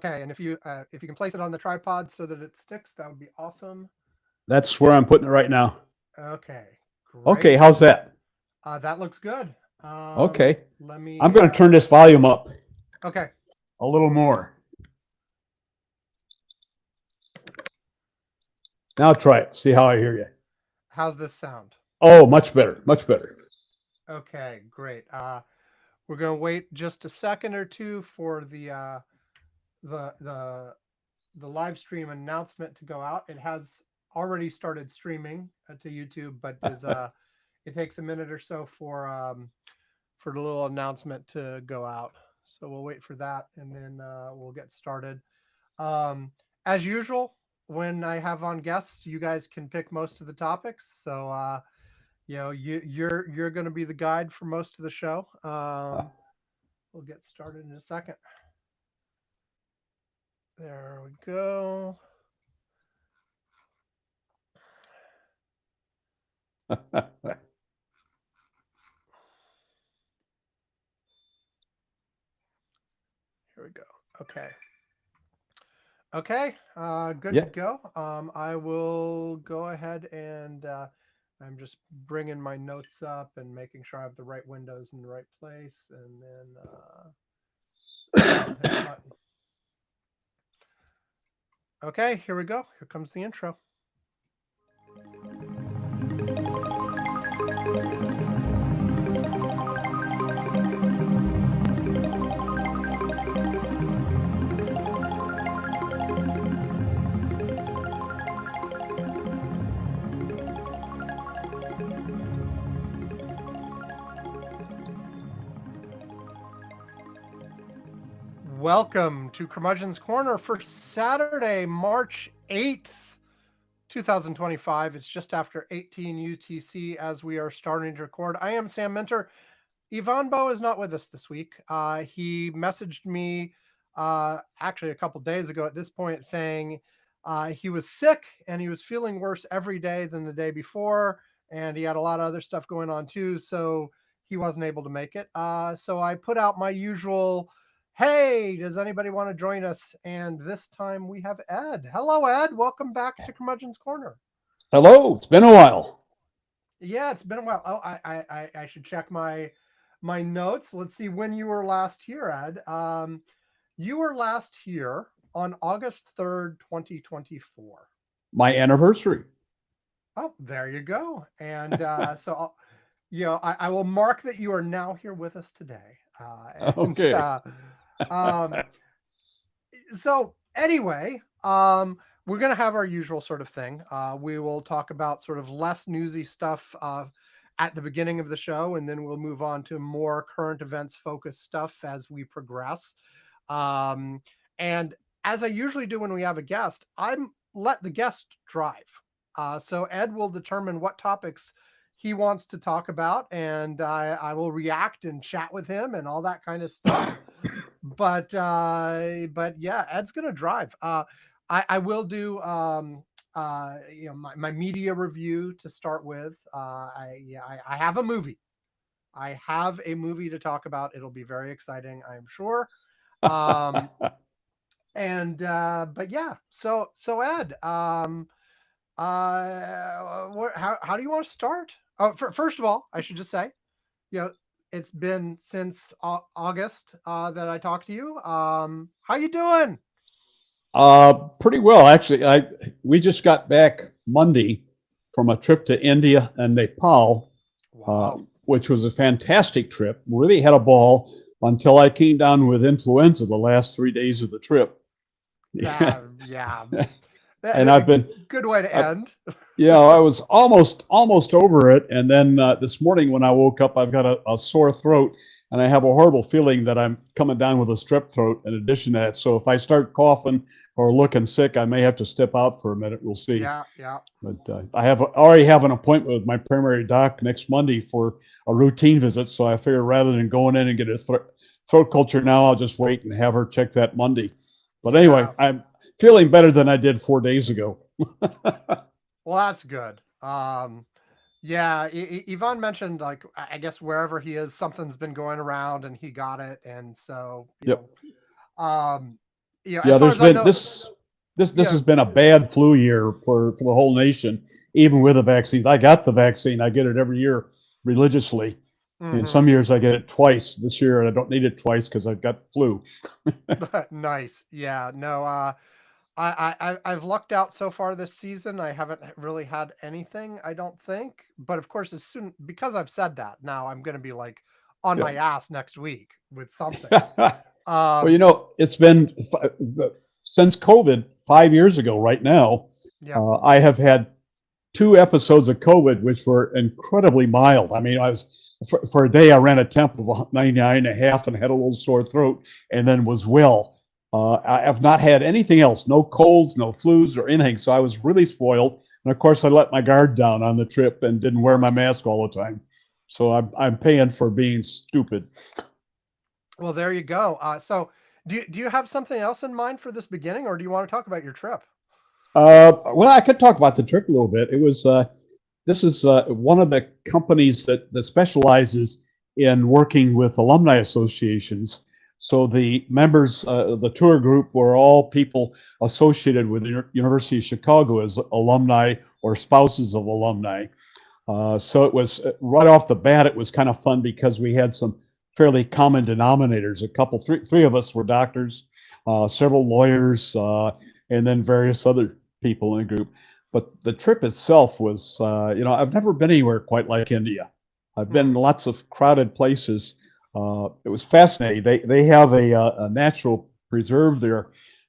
Okay, and if you can place it on the tripod so that it sticks, that would be awesome. That's where I'm putting it right now. Okay, Okay, great. how's that? That looks good. Okay. Let I'm me. going to turn this volume up Okay, a little more. Now try it. See how I hear you. how's this sound? Oh, much better. Much better. Okay, great. We're gonna wait just a second or two for the the the live stream announcement to go out. It has already started streaming to YouTube, but is it takes a minute or so for the little announcement to go out. So we'll wait for that, and then we'll get started. Um, as usual, when I have on guests, you guys can pick most of the topics. So you're going to be the guide for most of the show. We'll get started in a second. There we go. Here we go. Okay. Okay. Good to Yeah. go. I will go ahead and I'm just bringing my notes up and making sure I have the right windows in the right place, and then hit the button. Okay, here we go. Here comes the intro. Welcome to Curmudgeon's Corner for Saturday, March 8th, 2025. It's just after 18 UTC as we are starting to record. I am Sam Minter. Yvonne Bo is not with us this week. He messaged me actually a couple days ago at this point saying he was sick and he was feeling worse every day than the day before. And he had a lot of other stuff going on too. So he wasn't able to make it. So I put out my usual, hey, does anybody want to join us? And this time we have Ed. Hello, Ed. Welcome back to Curmudgeon's Corner. Hello. It's been a while. Yeah, it's been a while. Oh, I should check my notes. Let's see when you were last here, Ed. You were last here on August 3rd, 2024. My anniversary. Oh, there you go. And I will mark that you are now here with us today. And Okay. um, so anyway, we're going to have our usual sort of thing. We will talk about sort of less newsy stuff at the beginning of the show, and then we'll move on to more current events focused stuff as we progress. And as I usually do when we have a guest, I'm let the guest drive. So Ed will determine what topics he wants to talk about, and I will react and chat with him and all that kind of stuff. But yeah, Ed's gonna drive. I will do my media review to start with. I have a movie. I have a movie to talk about. It'll be very exciting, I'm sure. Um, and but yeah, so Ed, how do you want to start? Oh, first of all, I should just say, you know, it's been since August that I talked to you. How you doing? Pretty well, actually. We just got back Monday from a trip to India and Nepal, Wow. which was a fantastic trip. Really had a ball until I came down with influenza the last 3 days of the trip. Yeah, And that's I've a been, good way to I, end. yeah, I was almost over it. And then this morning when I woke up, I've got a sore throat, and I have a horrible feeling that I'm coming down with a strep throat in addition to that. So if I start coughing or looking sick, I may have to step out for a minute. We'll see. Yeah. But already have an appointment with my primary doc next Monday for a routine visit. So I figure rather than going in and get a throat culture now, I'll just wait and have her check that Monday. But anyway, Yeah. I'm feeling better than I did 4 days ago. Well, that's good. Yeah, Yvonne mentioned like I guess wherever he is, something's been going around and he got it, and so Yep. um, as Yeah, far there's as I been know, this yeah. has been a bad flu year for the whole nation, even with the vaccines. I got the vaccine. I get it every year religiously. And Hmm. some years I get it twice. This year I don't need it twice because I've got flu. Nice. Yeah. No. I've lucked out so far this season. I haven't really had anything, I don't think. But of course, as soon because I've said that, now I'm going to be like on Yeah. my ass next week with something. Well, Um. it's been since COVID 5 years ago. Right now, Yep. I have had 2 episodes of COVID, which were incredibly mild. I mean, I was for a day I ran a temp of 99 and a half and had a little sore throat, and then was well. I have not had anything else, no colds, no flus, or anything. So I was really spoiled. And of course, I let my guard down on the trip and didn't Of wear my course. mask all the time. So I'm paying for being stupid. Well, there you go. So do you have something else in mind for this beginning, or do you want to talk about your trip? Well, I could talk about the trip a little bit. It was This is one of the companies that specializes in working with alumni associations. So the members, the tour group, were all people associated with the University of Chicago as alumni or spouses of alumni. So it was right off the bat, it was kind of fun because we had some fairly common denominators. Three of us were doctors, several lawyers, and then various other people in the group. But the trip itself was, I've never been anywhere quite like India. I've been in Hmm. lots of crowded places. It was fascinating. They have a natural preserve there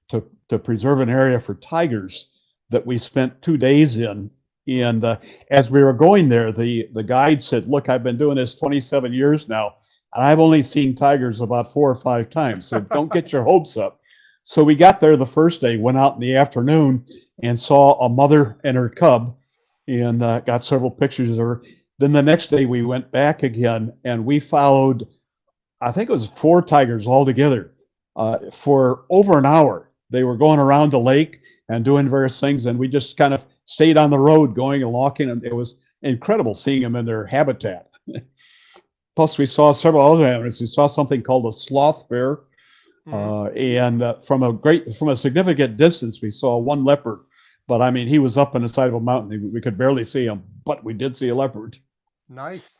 to preserve an area for tigers that we spent 2 days in. And as we were going there, the guide said, "Look, I've been doing this 27 years now, and I've only seen tigers about 4 or 5 times. So don't get your hopes up." So we got there the first day, went out in the afternoon, and saw a mother and her cub, and got several pictures of her. Then the next day we went back again, and we followed, I think it was 4 tigers altogether, for over an hour. They were going around the lake and doing various things, and we just kind of stayed on the road going and walking, and it was incredible seeing them in their habitat. Plus, we saw several other animals. We saw something called a sloth bear, Hmm. and from a significant distance, we saw one leopard. But I mean, he was up on the side of a mountain. We could barely see him, but we did see a leopard. Nice.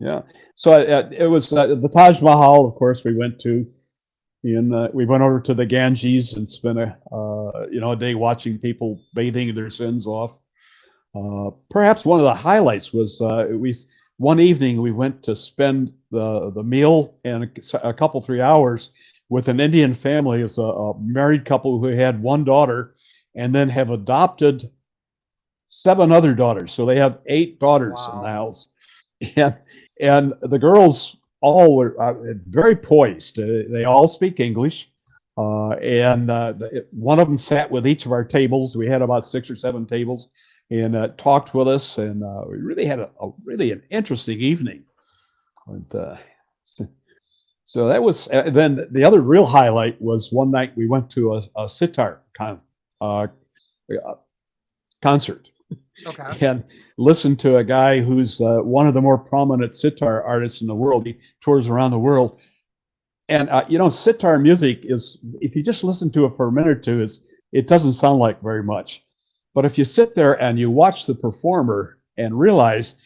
Yeah. So it was the Taj Mahal, of course, we went to, and we went over to the Ganges and spent a day watching people bathing their sins off. Perhaps one of the highlights was we one evening we went to spend the meal and a couple 3 hours with an Indian family. It's a married couple who had one daughter and then have adopted 7 other daughters. So they have 8 daughters in the Wow. house, and the girls all were very poised. They all speak English. And one of them sat with each of our tables. We had about 6 or 7 tables, and talked with us, and we really had a really an interesting evening. And, so that was. Then the other real highlight was one night we went to a sitar uh, concert Okay. and listened to a guy who's one of the more prominent sitar artists in the world. He tours around the world, and sitar music is, if you just listen to it for a minute or two, it doesn't sound like very much. But if you sit there and you watch the performer and realize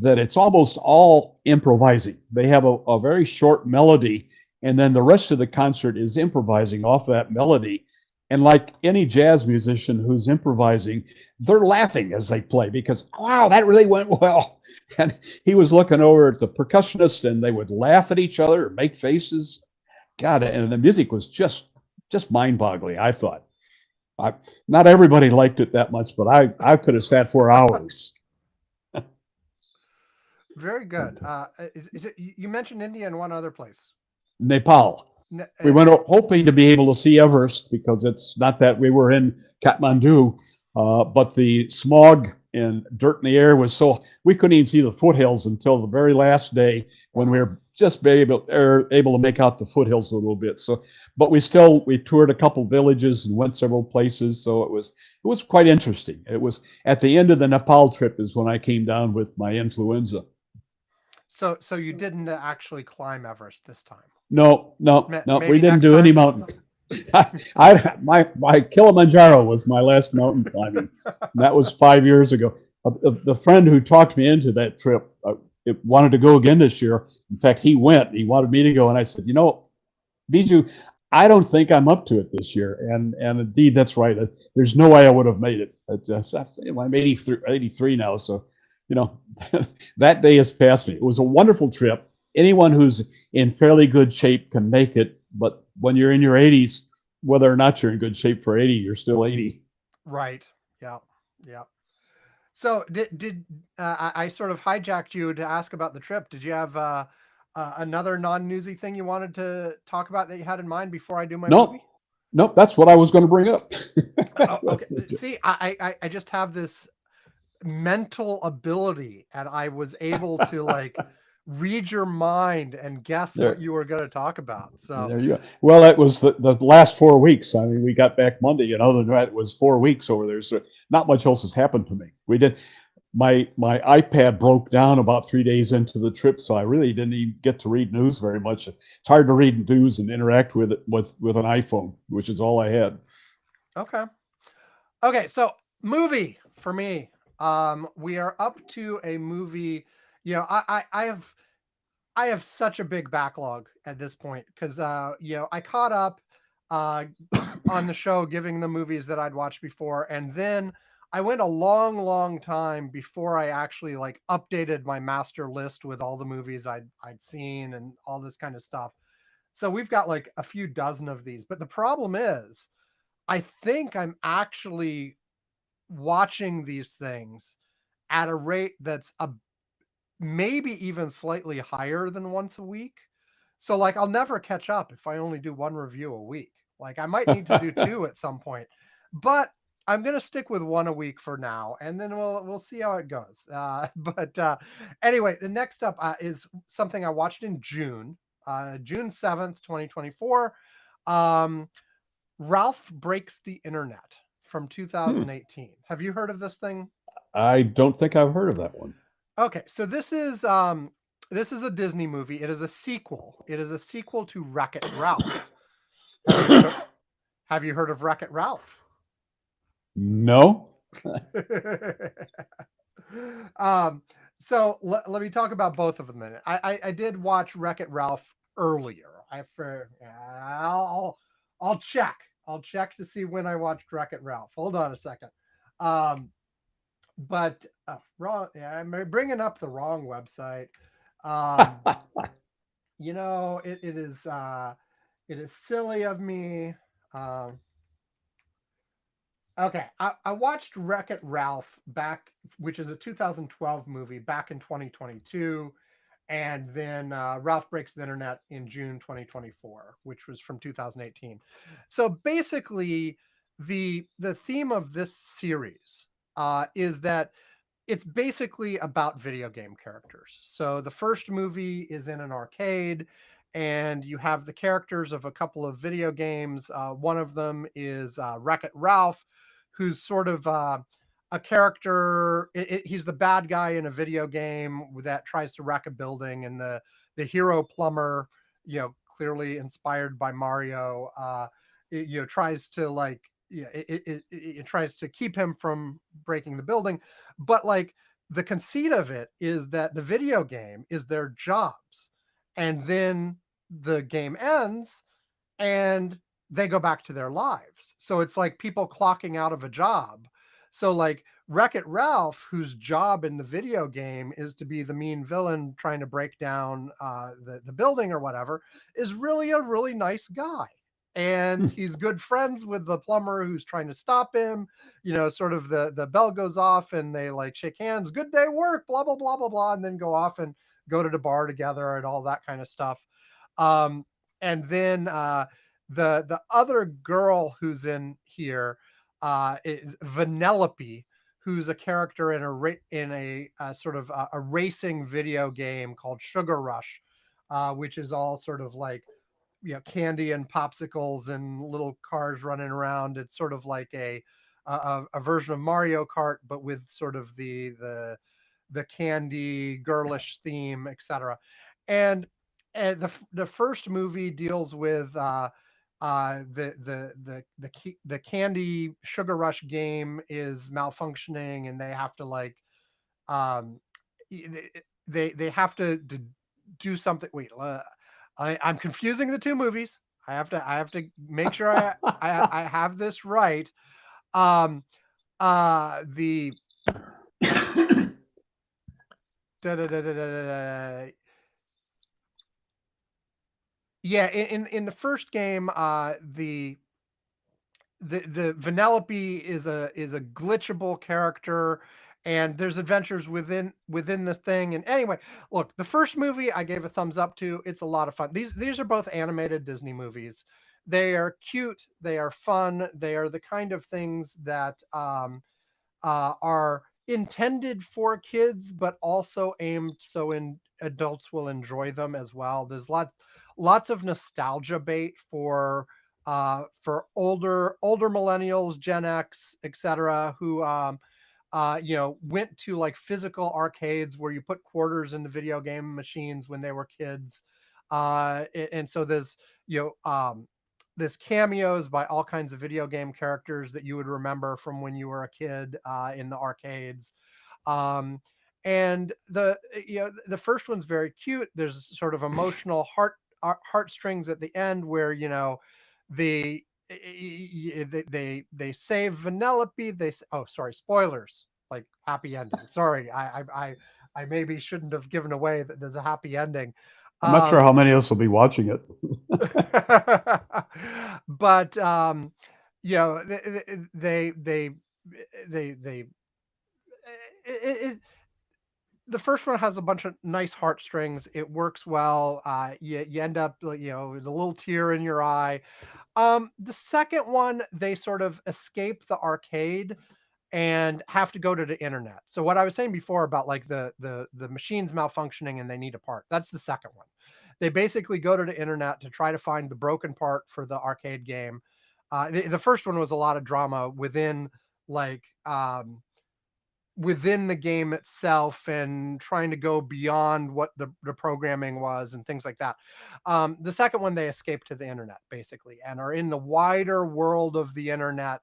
that it's almost all improvising, they have a very short melody, and then the rest of the concert is improvising off that melody. And like any jazz musician who's improvising, they're laughing as they play because, wow, that really went well. And he was looking over at the percussionist, and they would laugh at each other or make faces. God, and the music was just mind-boggling. I thought, not everybody liked it that much, but I could have sat for hours. Very good. Is it you mentioned India and one other place? Nepal. Ne- We uh, went hoping to be able to see Everest because it's not that we were in Kathmandu, but the smog and dirt in the air was so we couldn't even see the foothills until the very last day when we wow. were just able to make out the foothills a little bit. So, but we toured a couple villages and went several places. So it was quite interesting. It was at the end of the Nepal trip is when I came down with my influenza. So you didn't actually climb Everest this time. No, no, no, we Maybe didn't next do any time. mountain. My Kilimanjaro was my last mountain climbing. And that was 5 years ago. The friend who talked me into that trip wanted to go again this year. In fact, he went. He wanted me to go, and I said, Bijou, I don't think I'm up to it this year. And indeed, that's right. There's no way I would have made it. I'm 83 now, so you know that day has passed me. It was a wonderful trip. Anyone who's in fairly good shape can make it, but when you're in your 80s, whether or not you're in good shape for 80, you're still 80. Right. Yeah. Yeah. So did I sort of hijacked you to ask about the trip? Did you have another non-newsy thing you wanted to talk about that you had in mind before I do my Nope, movie? nope. That's what I was going to bring up. Oh, okay. That's legit. See, I just have this mental ability, and I was able to like read your mind and guess what There. you were going to talk about. So There you go. Well, that was the last 4 weeks. I mean, we got back Monday, and other than that, it was 4 weeks over there. So not much else has happened to me. We did. My iPad broke down about 3 days into the trip, so I really didn't even get to read news very much. It's hard to read news and interact with it with an iPhone, which is all I had. okay, okay. So movie for me. We are up to a movie. I have such a big backlog at this point because I caught up uh, on the show giving the movies that I'd watched before, and then I went a long, long time before I actually like updated my master list with all the movies I'd seen and all this kind of stuff. So we've got like a few dozen of these, but the problem is, I think I'm actually watching these things at a rate that's maybe even slightly higher than once a week. So like I'll never catch up if I only do one review a week. Like I might need to do two at some point. But I'm gonna stick with one a week for now, and then we'll see how it goes. But anyway, the next up is something I watched in June, June 7th, 2024. Um, Ralph Breaks the Internet from Hmm. 2018. Have you heard of this thing? I don't think I've heard of that one. Okay, so this is a Disney movie. It is a sequel. It is a sequel to Wreck-It Ralph. Have you heard of Have you heard of Wreck-It Ralph? No. um, so let me talk about both of them a minute. I did watch Wreck-It Ralph earlier. I'll check. I'll check to see when I watched Wreck-It Ralph. Hold on a second. Um, but wrong. Yeah, I'm bringing up the wrong website. Um, it is silly of me. Um, okay, I watched Wreck It Ralph back, which is a 2012 movie, back in 2022, and then Ralph Breaks the Internet in June 2024, which was from 2018. So basically, the theme of this series is that it's basically about video game characters. So the first movie is in an arcade, and you have the characters of a couple of video games. One of them is Wreck It Ralph, who's sort of a character. He's the bad guy in a video game that tries to wreck a building, and the hero plumber, clearly inspired by Mario, tries to like yeah, it tries to keep him from breaking the building, but like the conceit of it is that the video game is their jobs, and then the game ends and they go back to their lives. So it's like people clocking out of a job. So like Wreck It Ralph, whose job in the video game is to be the mean villain trying to break down the building or whatever, is really a really nice guy. And he's good friends with the plumber who's trying to stop him. Sort of the bell goes off and they like shake hands, good day work, blah blah blah blah blah, and then go off and go to the bar together and all that kind of stuff. And then the other girl who's in here is Vanellope, who's a character in a sort of a racing video game called Sugar Rush, which is all sort of like candy and popsicles and little cars running around. It's sort of like a version of Mario Kart, but with sort of the candy girlish theme, etc. And the first movie deals with the Candy Sugar Rush game is malfunctioning, and they have to like um they have to do something. Wait, I'm confusing the two movies. I have to make sure I have this right. Um, the da, da, da, da, da, da, da, yeah, in the first game, the Vanellope is a glitchable character, and there's adventures within the thing. And anyway, look, the first movie I gave a thumbs up to. It's a lot of fun. These are both animated Disney movies. They are cute. They are fun. They are the kind of things that are intended for kids, but also aimed so in adults will enjoy them as well. There's lots of nostalgia bait for older millennials, Gen X, etc., who went to like physical arcades where you put quarters into video game machines when they were kids. And so there's cameos by all kinds of video game characters that you would remember from when you were a kid in the arcades. Um, and the first one's very cute. There's sort of emotional heartstrings at the end where the they save Vanellope. Oh, sorry, spoilers. Like happy ending. Sorry, I maybe shouldn't have given away that there's a happy ending. I'm not sure Um, how many of us will be watching it. but you know, they it, the first one has a bunch of nice heartstrings. It works well. You end up like, with a little tear in your eye. The second one, they sort of escape the arcade and have to go to the internet. So what I was saying before about like the machines malfunctioning and they need a part. That's the second one. They basically go to the internet to try to find the broken part for the arcade game. The first one was a lot of drama like within the game itself and trying to go beyond what the programming was and things like that. The second one, they escape to the internet basically and are in the wider world of the internet,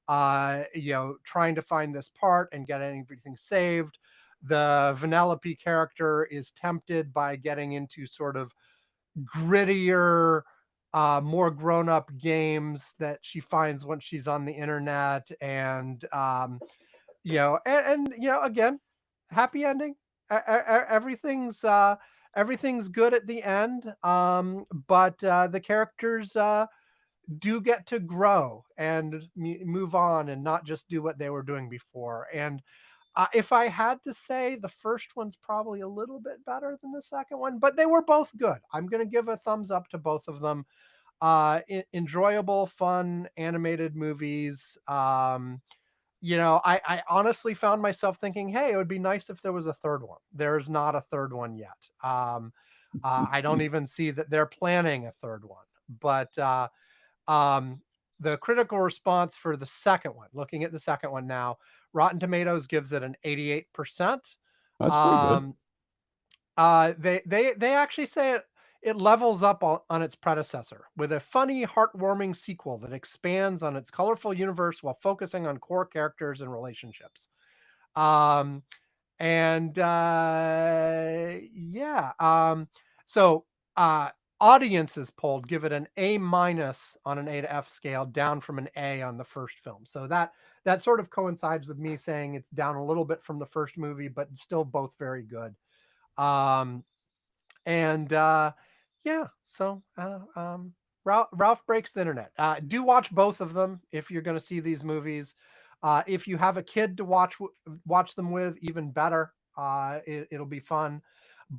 trying to find this part and get everything saved. The Vanellope character is tempted by getting into sort of grittier, more grown-up games that she finds once she's on the internet, and again, happy ending. Everything's good at the end. But the characters do get to grow and move on and not just do what they were doing before. And if I had to say, the first one's probably a little bit better than the second one, but they were both good. I'm going to give a thumbs up to both of them. Enjoyable, fun, animated movies. I honestly found myself thinking, hey, it would be nice if there was a third one. There's not a third one yet. I don't even see that they're planning a third one. But the critical response for the second one, looking at the second one now, Rotten Tomatoes gives it an 88%. That's pretty good. Um, they actually say it levels up on its predecessor with a funny, heartwarming sequel that expands on its colorful universe while focusing on core characters and relationships. Um, and yeah, so audiences polled give it an A minus on an A to F scale, down from an A on the first film. So that sort of coincides with me saying it's down a little bit from the first movie, but still both very good. Um, and yeah, so Ralph Breaks the Internet. Do watch both of them if you're going to see these movies. If you have a kid to watch them with, even better. It'll be fun.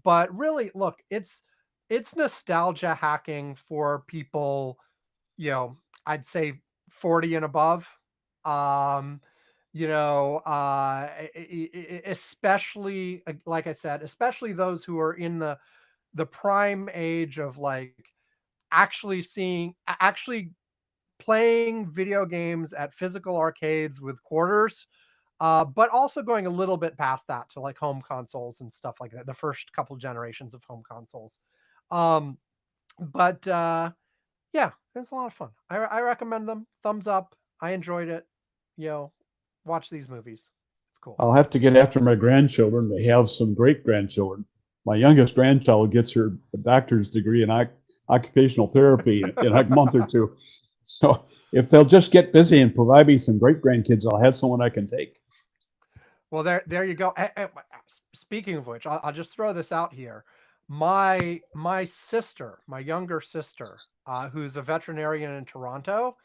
But really, look, it's nostalgia hacking for people, I'd say 40 and above. Um, especially like I said, especially those who are in the prime age of like actually playing video games at physical arcades with quarters, but also going a little bit past that to like home consoles and stuff like that, the first couple generations of home consoles. um but yeah, It's a lot of fun. I recommend them. Thumbs up. I enjoyed it. You know, watch these movies. It's cool. I'll have to get after my grandchildren. They have some great grandchildren. My youngest grandchild gets her doctor's degree in occupational therapy in a month or two. So if they'll just get busy and provide me some great grandkids, I'll have someone I can take. Well, there you go. Speaking of which, I'll just throw this out here. My sister, my younger sister, who's a veterinarian in Toronto,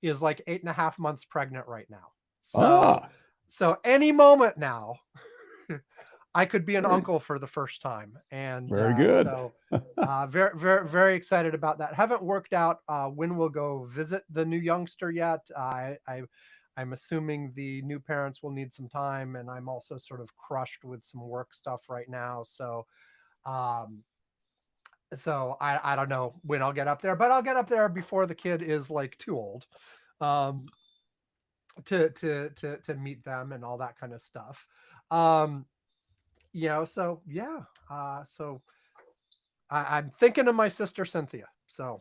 is like 8.5 months pregnant right now. So Ah, so any moment now, I could be an very, uncle for the first time, and very good. very very very excited about that. Haven't worked out when we'll go visit the new youngster yet. I'm assuming the new parents will need some time, and I'm also sort of crushed with some work stuff right now. Um, so I don't know when I'll get up there, but I'll get up there before the kid is like too old um, to meet them and all that kind of stuff. Um, so yeah. So I'm thinking of my sister Cynthia. So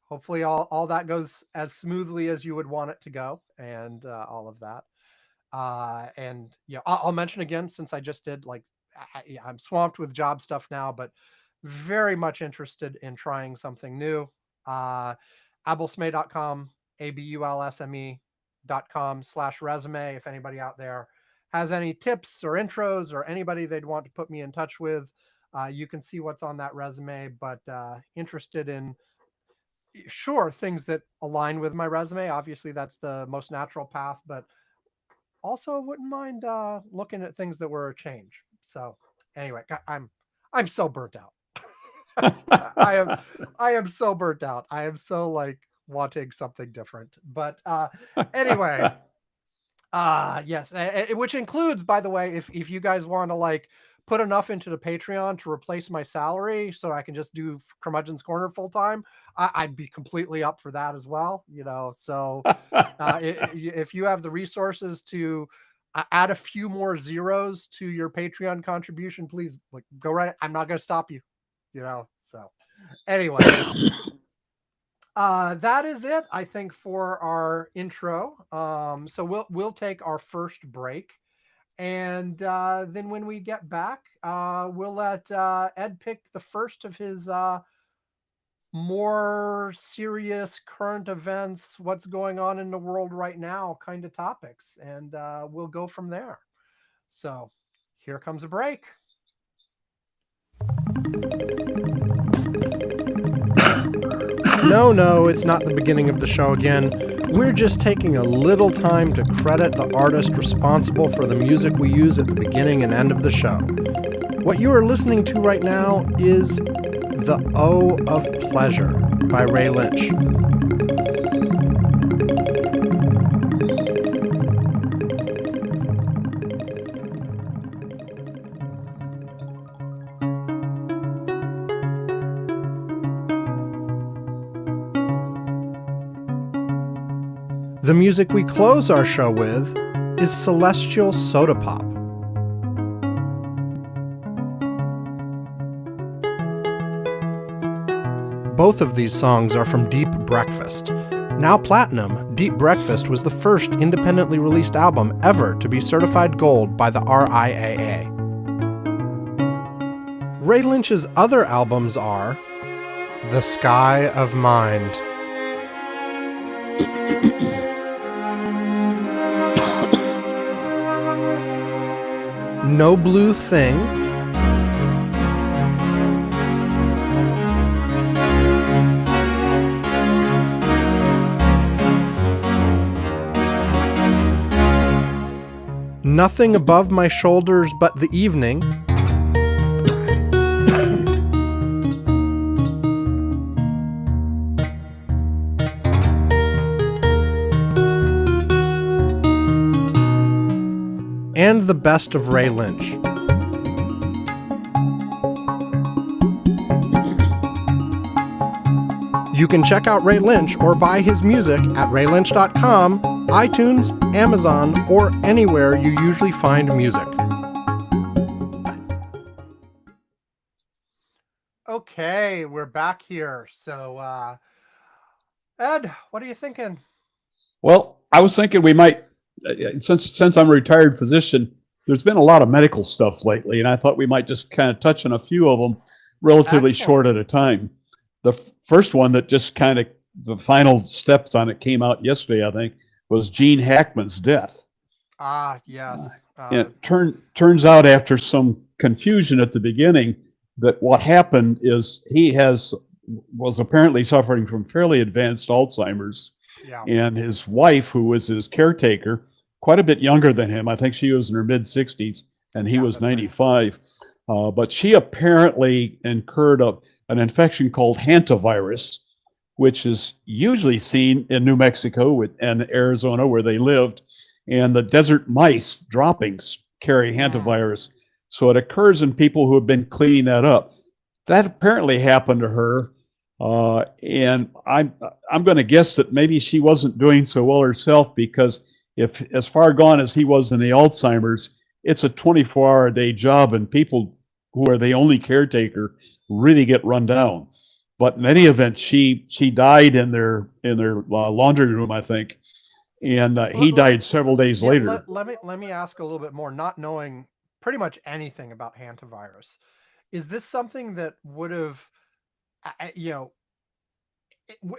hopefully all that goes as smoothly as you would want it to go, and all of that. And I'll mention again, since I just did, like, I'm swamped with job stuff now, but very much interested in trying something new. Uh, abulsme.com, abulsme.com/resume. If anybody out there has any tips or intros or anybody they'd want to put me in touch with, you can see what's on that resume. But interested in, sure, things that align with my resume. Obviously, that's the most natural path, but also wouldn't mind looking at things that were a change. So anyway, I'm so burnt out. I am I am so burnt out. I am so like wanting something different. But anyway, yes, which includes, by the way, if you guys want to like put enough into the Patreon to replace my salary so I can just do Curmudgeon's Corner full time, I'd be completely up for that as well. So if you have the resources to add a few more zeros to your Patreon contribution, please, like, go right. I'm not going to stop you. So anyway, that is it, I think, for our intro. So we'll take our first break, and then when we get back, we'll let Ed pick the first of his more serious current events, what's going on in the world right now kind of topics, and we'll go from there. So here comes a break. No, it's not the beginning of the show again. We're just taking a little time to credit the artist responsible for the music we use at the beginning and end of the show. What you are listening to right now is The O of Pleasure by Ray Lynch. The music we close our show with is Celestial Soda Pop. Both of these songs are from Deep Breakfast. Now platinum, Deep Breakfast was the first independently released album ever to be certified gold by the RIAA. Ray Lynch's other albums are The Sky of Mind, No Blue Thing, Nothing Above My Shoulders But the Evening, and The Best of Ray Lynch. You can check out Ray Lynch or buy his music at raylynch.com, iTunes, Amazon, or anywhere you usually find music. Okay, we're back here. So Ed, what are you thinking? Well, I was thinking we might, since I'm a retired physician, there's been a lot of medical stuff lately, and I thought we might just kind of touch on a few of them relatively Excellent. short at a time. The first one that just kind of the final steps on it came out yesterday, I think, was Gene Hackman's death. Ah, yes. And it turns out after some confusion at the beginning that what happened is he was apparently suffering from fairly advanced Alzheimer's, Yeah, and his wife, who was his caretaker, quite a bit younger than him. I think she was in her mid 60s, and he yeah, was that's right. 95. But she apparently incurred an infection called hantavirus, which is usually seen in New Mexico and Arizona, where they lived. And the desert mice droppings carry Mm. hantavirus. So it occurs in people who have been cleaning that up. That apparently happened to her. And I'm going to guess that maybe she wasn't doing so well herself because if as far gone as he was in the Alzheimer's, it's a 24-hour a day job, and people who are the only caretaker really get run down. But in any Right. event, she died in their laundry room, I think, and Let, he died several days yeah, later. let me ask a little bit more, not knowing pretty much anything about hantavirus. Is this something that would have, you know,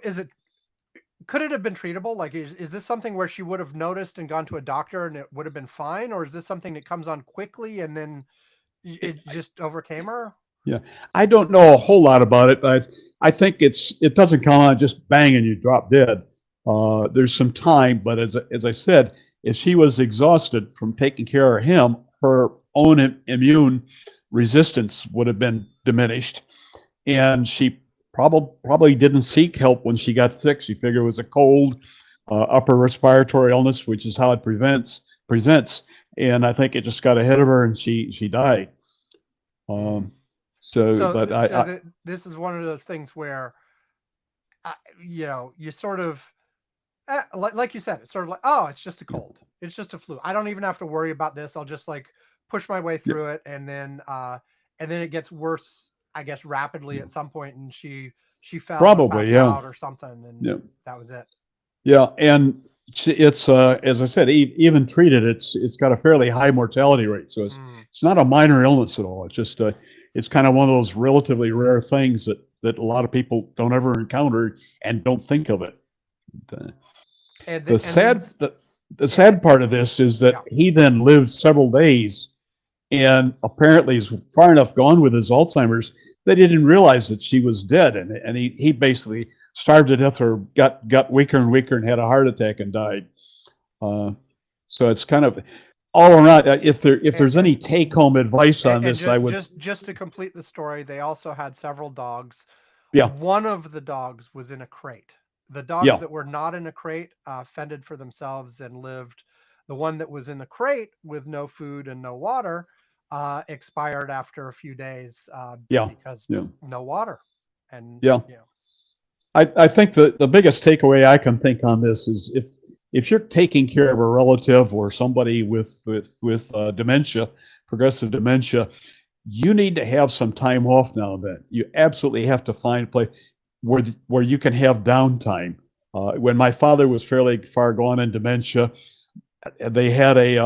is it, could it have been treatable? Like, is this something where she would have noticed and gone to a doctor and it would have been fine? Or is this something that comes on quickly and then it just overcame her? Yeah, I don't know a whole lot about it, but I think it doesn't come on just bang and you drop dead. There's some time, but as I said, if she was exhausted from taking care of him, her own immune resistance would have been diminished, and she probably didn't seek help when she got sick. She figured it was a cold, upper respiratory illness, which is how it presents, and I think it just got ahead of her and she died. Mm. Um, so, So, but this is one of those things where, uh, you sort of, like you said, it's sort of like, oh, it's just a cold, it's just a flu. I don't even have to worry about this. I'll just like push my way yeah, through it, and then it gets worse, I guess, rapidly yeah. at some point, and she fell or Probably, passed yeah, out or something, and yeah, that was it. yeah. And it's as I said, even treated, it's got a fairly high mortality rate. So Mm, it's not a minor illness at all. It's just it's kind of one of those relatively rare things that a lot of people don't ever encounter and don't think of it. The, the and then sad the, the yeah, sad part of this is that yeah, he then lived several days and apparently is far enough gone with his Alzheimer's that he didn't realize that she was dead, and he basically starved to death or got weaker and weaker and had a heart attack and died. Uh, so it's kind of all around. If and there's any take home advice on and this, I would just to complete the story, they also had several dogs. yeah One of the dogs was in a crate. The dogs yeah that were not in a crate fended for themselves and lived. The one that was in the crate with no food and no water expired after a few days yeah because yeah no water. And yeah. I think the biggest takeaway I can think on this is if you're taking care of a relative or somebody with dementia, progressive dementia, you need to have some time off now and then. You absolutely have to find a place where you can have downtime. When my father was fairly far gone in dementia, they had a,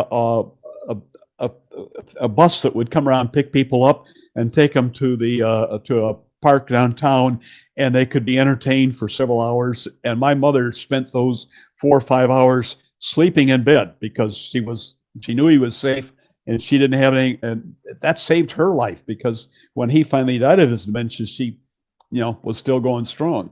a bus that would come around, pick people up, and take them to a park downtown, and they could be entertained for several hours. And my mother spent those 4 or 5 hours sleeping in bed because she knew he was safe, and she didn't have any, and that saved her life because when he finally died of his dementia, she, was still going strong.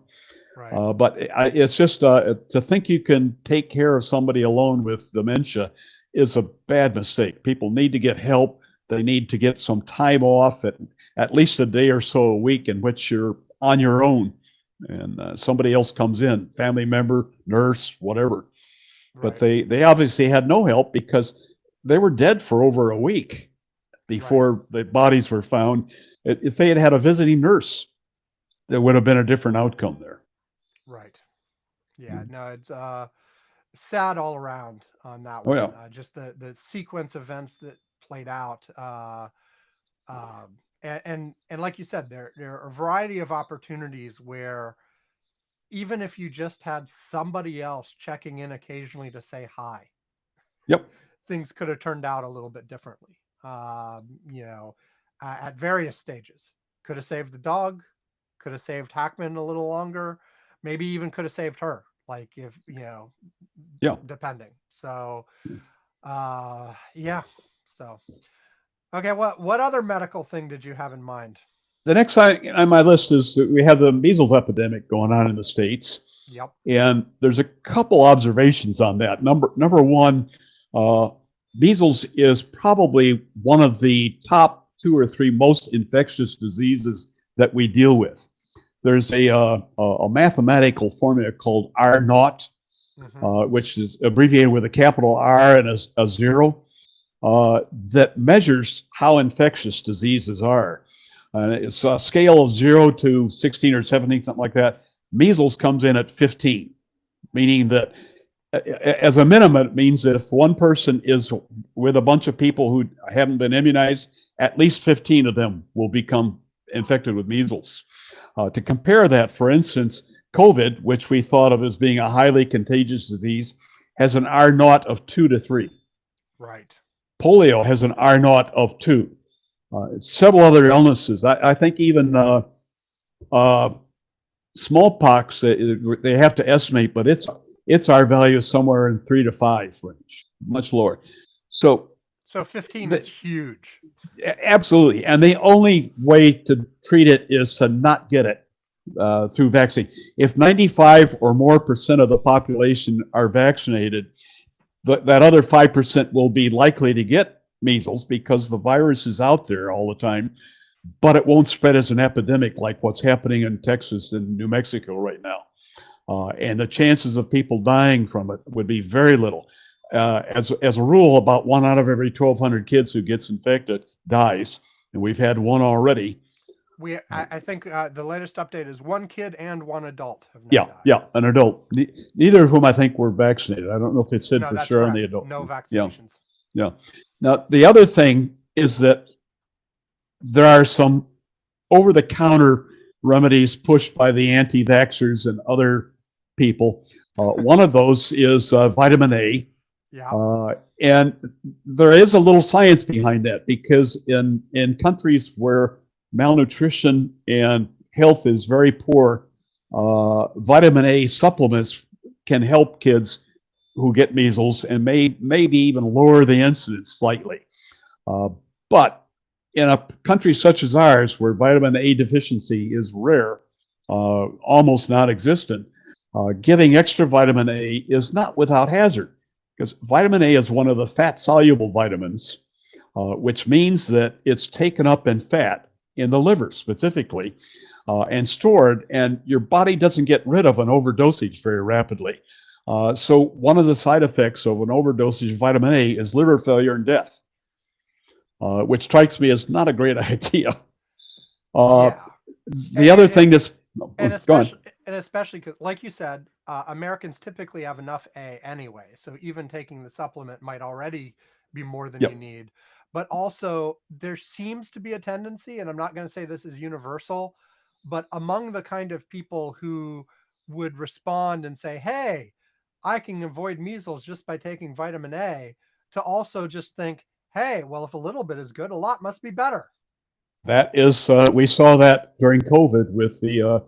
Right, But it's just to think you can take care of somebody alone with dementia is a bad mistake. People need to get help. They need to get some time off at least a day or so a week in which you're on your own and somebody else comes in, family member, nurse, whatever. But right, they obviously had no help because they were dead for over a week right, before the bodies were found. If they had had a visiting nurse, there would have been a different outcome there. right. Yeah, no, it's sad all around on that Oh yeah. one. Just the sequence of events that played out. And like you said, there are a variety of opportunities where even if you just had somebody else checking in occasionally to say hi, Yep. things could have turned out a little bit differently. You know, at various stages, could have saved the dog, could have saved Hackman a little longer, maybe even could have saved her. Like if Yeah. depending. So, yeah. So, okay. What other medical thing did you have in mind? The next thing on my list is that we have the measles epidemic going on in the States. Yep. And there's a couple observations on that. Number one, uh, measles is probably one of the top two or three most infectious diseases that we deal with. There's a mathematical formula called R naught, Mm-hmm. which is abbreviated with a capital R and a zero, that measures how infectious diseases are. It's a scale of 0 to 16 or 17, something like that. Measles comes in at 15, meaning that as a minimum, it means that if one person is with a bunch of people who haven't been immunized, at least 15 of them will become infected with measles. To compare that, for instance, COVID, which we thought of as being a highly contagious disease, has an R naught of 2 to 3. Right. Polio has an R naught of 2. Several other illnesses. I think even uh, smallpox, they have to estimate, but its R value is somewhere in 3 to 5 range, much lower. So 15 is huge. absolutely, and the only way to treat it is to not get it through vaccine. If 95 or more percent of the population are vaccinated, that other 5% will be likely to get measles because the virus is out there all the time, but it won't spread as an epidemic like what's happening in Texas and New Mexico right now. And the chances of people dying from it would be very little. As a rule, about 1 out of every 1,200 kids who gets infected dies, and we've had one already. I think the latest update is 1 kid and 1 adult have now Yeah, died. yeah, an adult. Neither of whom I think were vaccinated. I don't know if it said No, for that's sure on correct. the adult. No Yeah, vaccinations. yeah. Now, the other thing is that there are some over-the-counter remedies pushed by the anti-vaxxers and other people. One of those is vitamin A. Yeah. And there is a little science behind that because in countries where malnutrition and health is very poor, vitamin A supplements can help kids who get measles and maybe even lower the incidence slightly. Uh, but in a country such as ours, where vitamin A deficiency is rare, almost non-existent, giving extra vitamin A is not without hazard because vitamin A is one of the fat-soluble vitamins, which means that it's taken up in fat in the liver specifically and stored, and your body doesn't get rid of an overdosage very rapidly. So one of the side effects of an overdosage of vitamin A is liver failure and death, which strikes me as not a great idea. Yeah. The other thing that's and go especially because, like you said, Americans typically have enough A anyway, so even taking the supplement might already be more than you Yep. need. But also, there seems to be a tendency, and I'm not going to say this is universal, but among the kind of people who would respond and say, "Hey, I can avoid measles just by taking vitamin A," to also just think, "Hey, well, if a little bit is good, a lot must be better." That is, we saw that during COVID with the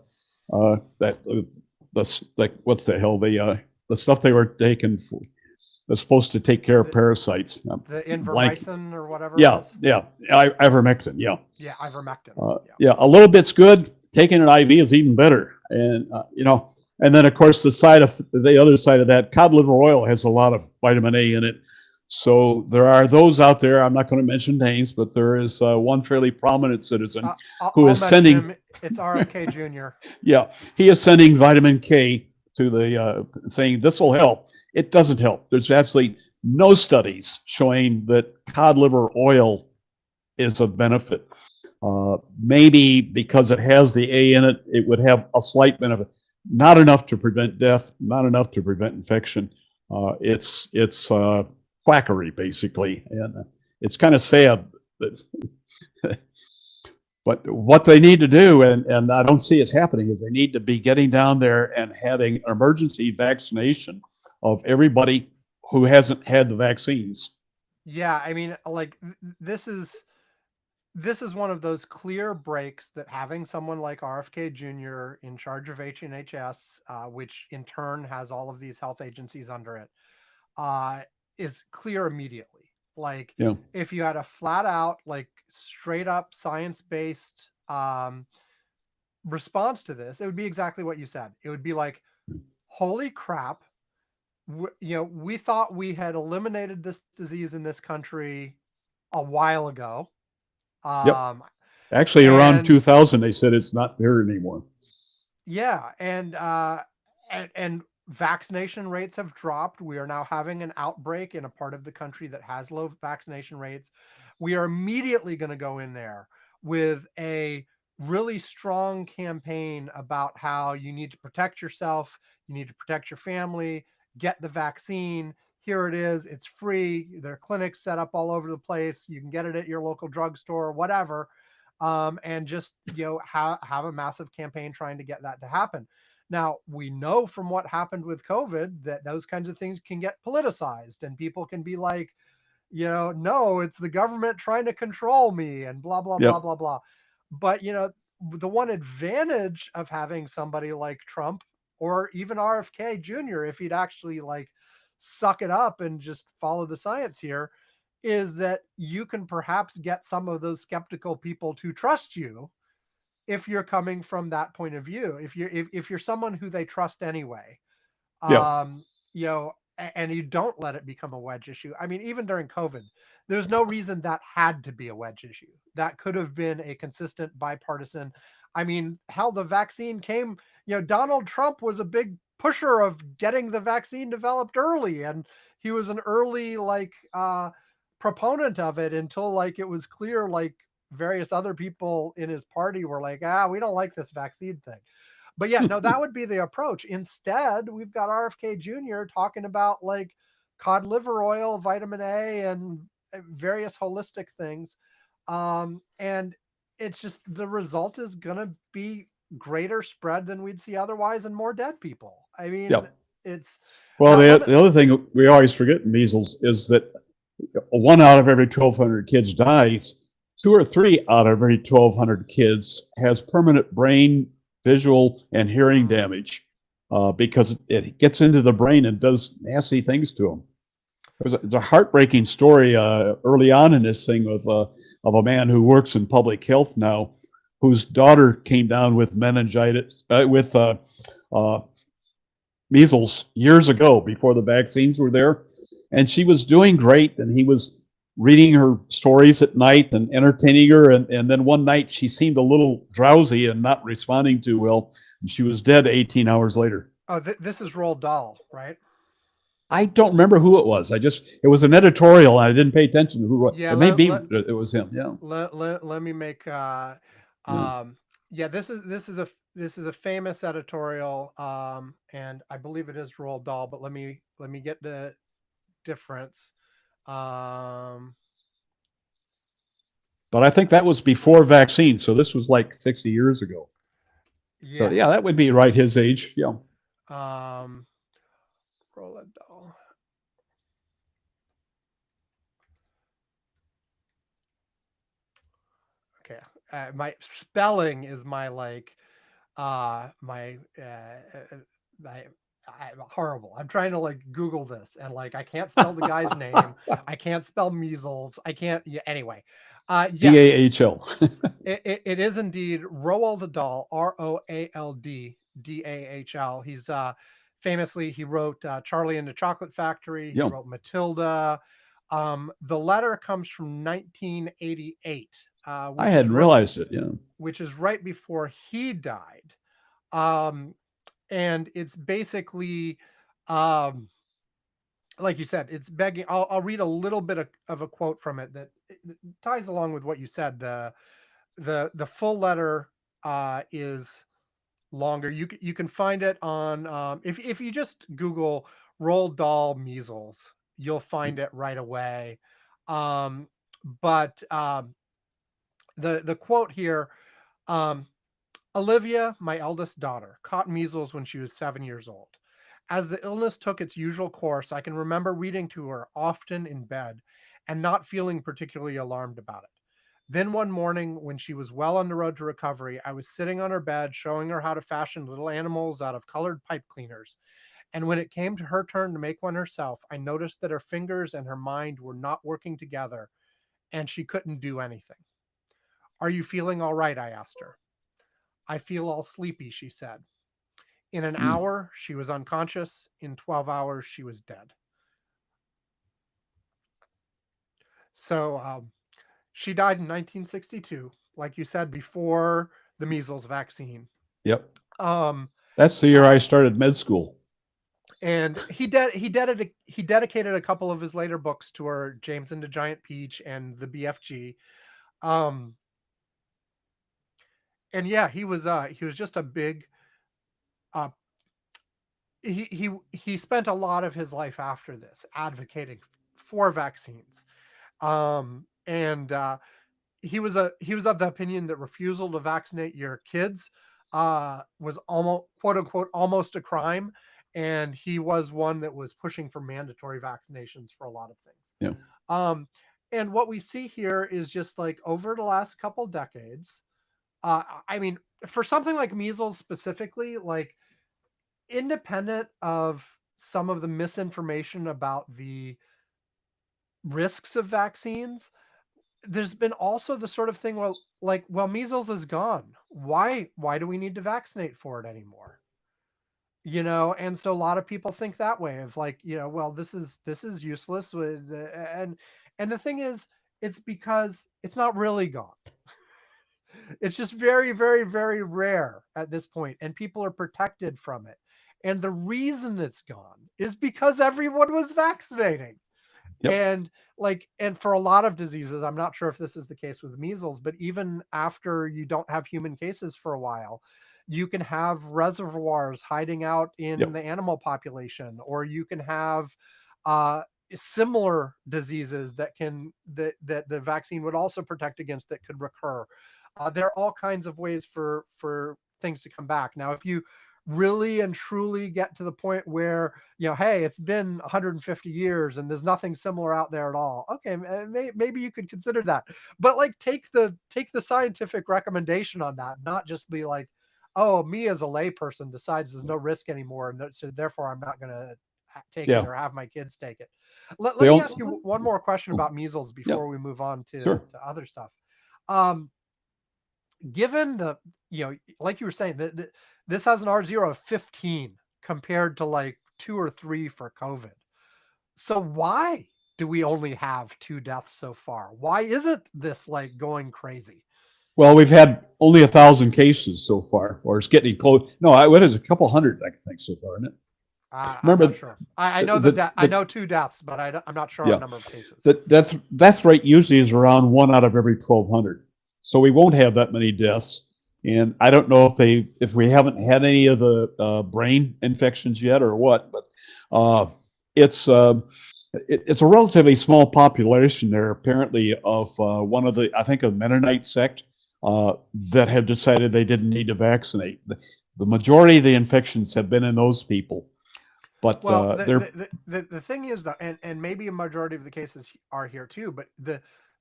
like what's the hell the stuff they were taking for, was supposed to take care of The, parasites. the Blank. invermicin or whatever it Yeah, is. yeah. Ivermectin. Yeah. Yeah, ivermectin. Yeah. Yeah. A little bit's good. Taking an IV is even better. And and then of course the other side of that, cod liver oil has a lot of vitamin A in it. So there are those out there. I'm not going to mention names, but there is one fairly prominent citizen who I'll is mention sending. him. It's RFK Jr. Yeah, he is sending vitamin K to the saying this will help. It doesn't help. There's absolutely no studies showing that cod liver oil is of benefit. Maybe because it has the A in it, it would have a slight benefit. Not enough to prevent death. Not enough to prevent infection. It's quackery basically, and it's kind of sad that. But what they need to do, and I don't see it's happening, is they need to be getting down there and having emergency vaccination of everybody who hasn't had the vaccines. Yeah, I mean, like this is one of those clear breaks that having someone like RFK Jr. in charge of HNHS, which in turn has all of these health agencies under it, uh, is clear immediately. Like Yeah. if you had a flat out, like straight up science based response to this, it would be exactly what you said. It would be like, holy crap, we thought we had eliminated this disease in this country a while ago. Yep. Um, Actually, around and 2000, they said it's not there anymore. yeah, and vaccination rates have dropped. We are now having an outbreak in a part of the country that has low vaccination rates. We are immediately going to go in there with a really strong campaign about how you need to protect yourself, you need to protect your family, get the vaccine. Here it is. It's free. There are clinics set up all over the place. You can get it at your local drugstore, whatever. And just have a massive campaign trying to get that to happen. Now we know from what happened with COVID that those kinds of things can get politicized, and people can be like, no, it's the government trying to control me, and blah blah blah Yep. blah blah. But the one advantage of having somebody like Trump or even RFK Jr., if he'd actually like suck it up and just follow the science here, is that you can perhaps get some of those skeptical people to trust you if you're coming from that point of view. If you're someone who they trust anyway, Yep. um, and you don't let it become a wedge issue. I mean, even during COVID, there's no reason that had to be a wedge issue. That could have been a consistent bipartisan. I mean, hell, the vaccine came, Donald Trump was a big pusher of getting the vaccine developed early, and he was an early like proponent of it until like it was clear like various other people in his party were like, we don't like this vaccine thing. But yeah, no, that would be the approach. Instead, we've got RFK Jr. talking about like cod liver oil, vitamin A, and various holistic things. And it's just the result is going to be greater spread than we'd see otherwise and more dead people. I mean, Yep. it's Well, the other thing we always forget in measles is that one out of every 1,200 kids dies. Two or three out of every 1,200 kids has permanent brain, visual, and hearing damage because it gets into the brain and does nasty things to them. There's a heartbreaking story early on in this thing of a man who works in public health now, whose daughter came down with meningitis, with measles years ago before the vaccines were there. And she was doing great, and he was reading her stories at night and entertaining her. And then one night she seemed a little drowsy and not responding too well. And she was dead 18 hours later. this is Roald Dahl, right? I don't remember who it was. It was an editorial, and I didn't pay attention to who it was. Yeah, It may be it was him. Yeah. let me make Yeah. yeah, this is a famous editorial, and I believe it is Roald Dahl, but let me get the difference. um But I think that was before vaccine, so this was like 60 years ago. So yeah, yeah, that would be right his age. Yeah. um Roald Dahl. Okay, my spelling is my like my I, I'm horrible. I'm trying to like Google this, and like I can't spell the guy's name. I can't spell measles. I can't. Yeah, anyway, yes, DAHL. it is indeed Roald Dahl. Roald Dahl. He's famously he wrote Charlie and the Chocolate Factory. He Yeah. wrote Matilda. The letter comes from 1988, I which is hadn't realized it. Yeah. right before he died. Um, and it's basically, um, like you said, it's begging. I'll read a little bit of a quote from it that ties along with what you said. The full letter is longer. You can find it on if you just Google Roald Dahl measles, you'll find it right away. But the quote here Um, Olivia, my eldest daughter, caught measles when she was 7 years old. As the illness took its usual course, I can remember reading to her often in bed and not feeling particularly alarmed about it. Then one morning, when she was well on the road to recovery, I was sitting on her bed showing her how to fashion little animals out of colored pipe cleaners. And when it came to her turn to make one herself, I noticed that her fingers and her mind were not working together and she couldn't do anything. Are you feeling all right? I asked her. I feel all sleepy, she said. In an Mm. hour, she was unconscious. In 12 hours, she was dead. So she died in 1962, like you said, before the measles vaccine. Yep. Um, That's the year uh, I started med school. and he dedicated a couple of his later books to her, James and the Giant Peach and the BFG. Um, and yeah, he was just a big uh, he spent a lot of his life after this advocating for vaccines. And he was of the opinion that refusal to vaccinate your kids was almost, quote unquote, almost a crime, and he was one that was pushing for mandatory vaccinations for a lot of things. Yeah. Um, and what we see here is just like over the last couple decades. I mean, for something like measles specifically, like independent of some of the misinformation about the risks of vaccines, there's been also the sort of thing, well, like, well, measles is gone. Why do we need to vaccinate for it anymore? And so a lot of people think that way of like, well, this is useless with and the thing is, it's because it's not really gone. It's just very, very, very rare at this point, and people are protected from it. And the reason it's gone is because everyone was vaccinating. Yep. And for a lot of diseases, I'm not sure if this is the case with measles, but even after you don't have human cases for a while, you can have reservoirs hiding out in Yep. the animal population, or you can have uh, similar diseases that the vaccine would also protect against that could recur. There are all kinds of ways for things to come back. Now, if you really and truly get to the point where, hey, it's been 150 years and there's nothing similar out there at all, okay, maybe you could consider that. But like, take the scientific recommendation on that, not just be like, oh, me as a layperson decides there's no risk anymore, and so therefore I'm not going to take it Yeah. or have my kids take it. Let They me all. ask you one more question about measles Yep. before we move on to Sure. other stuff. um Given the, like you were saying, that this has an R0 of 15 compared to like 2 or 3 for COVID. So why do we only have 2 deaths so far? Why isn't this like going crazy? Well, we've had only 1,000 cases so far, or it's getting close. No, what is it, a couple hundred, I think, so far, isn't it? I'm not Remember, sure. I know I the know 2 deaths, but I'm not sure on yeah, the number of cases. the death rate usually is around 1 out of every 1,200. So we won't have that many deaths. And I don't know if we haven't had any of the brain infections yet or what, but uh, it's it's a relatively small population there, apparently, of one of the, I think, a Mennonite sect that have decided they didn't need to vaccinate. The majority of the infections have been in those people, but Well, they're the thing is, though, and maybe a majority of the cases are here too, but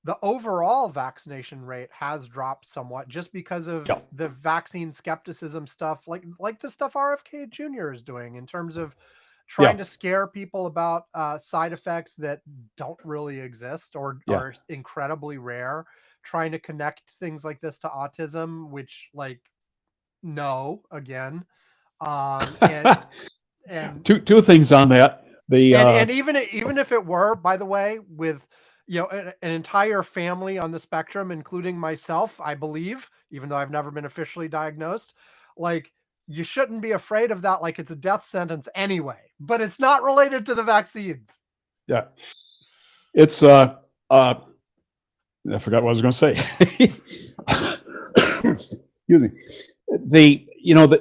the overall vaccination rate has dropped somewhat just because of yeah, the vaccine skepticism stuff, like the stuff RFK Jr. is doing in terms of trying yeah, to scare people about side effects that don't really exist or yeah. are incredibly rare, trying to connect things like this to autism, which, like, no, again. um and and Two things on that. The and even if it were, by the way, with an entire family on the spectrum, including myself, I believe, even though I've never been officially diagnosed, like, you shouldn't be afraid of that like it's a death sentence anyway. But it's not related to the vaccines. yeah, it's I forgot what I was going to say. Excuse me.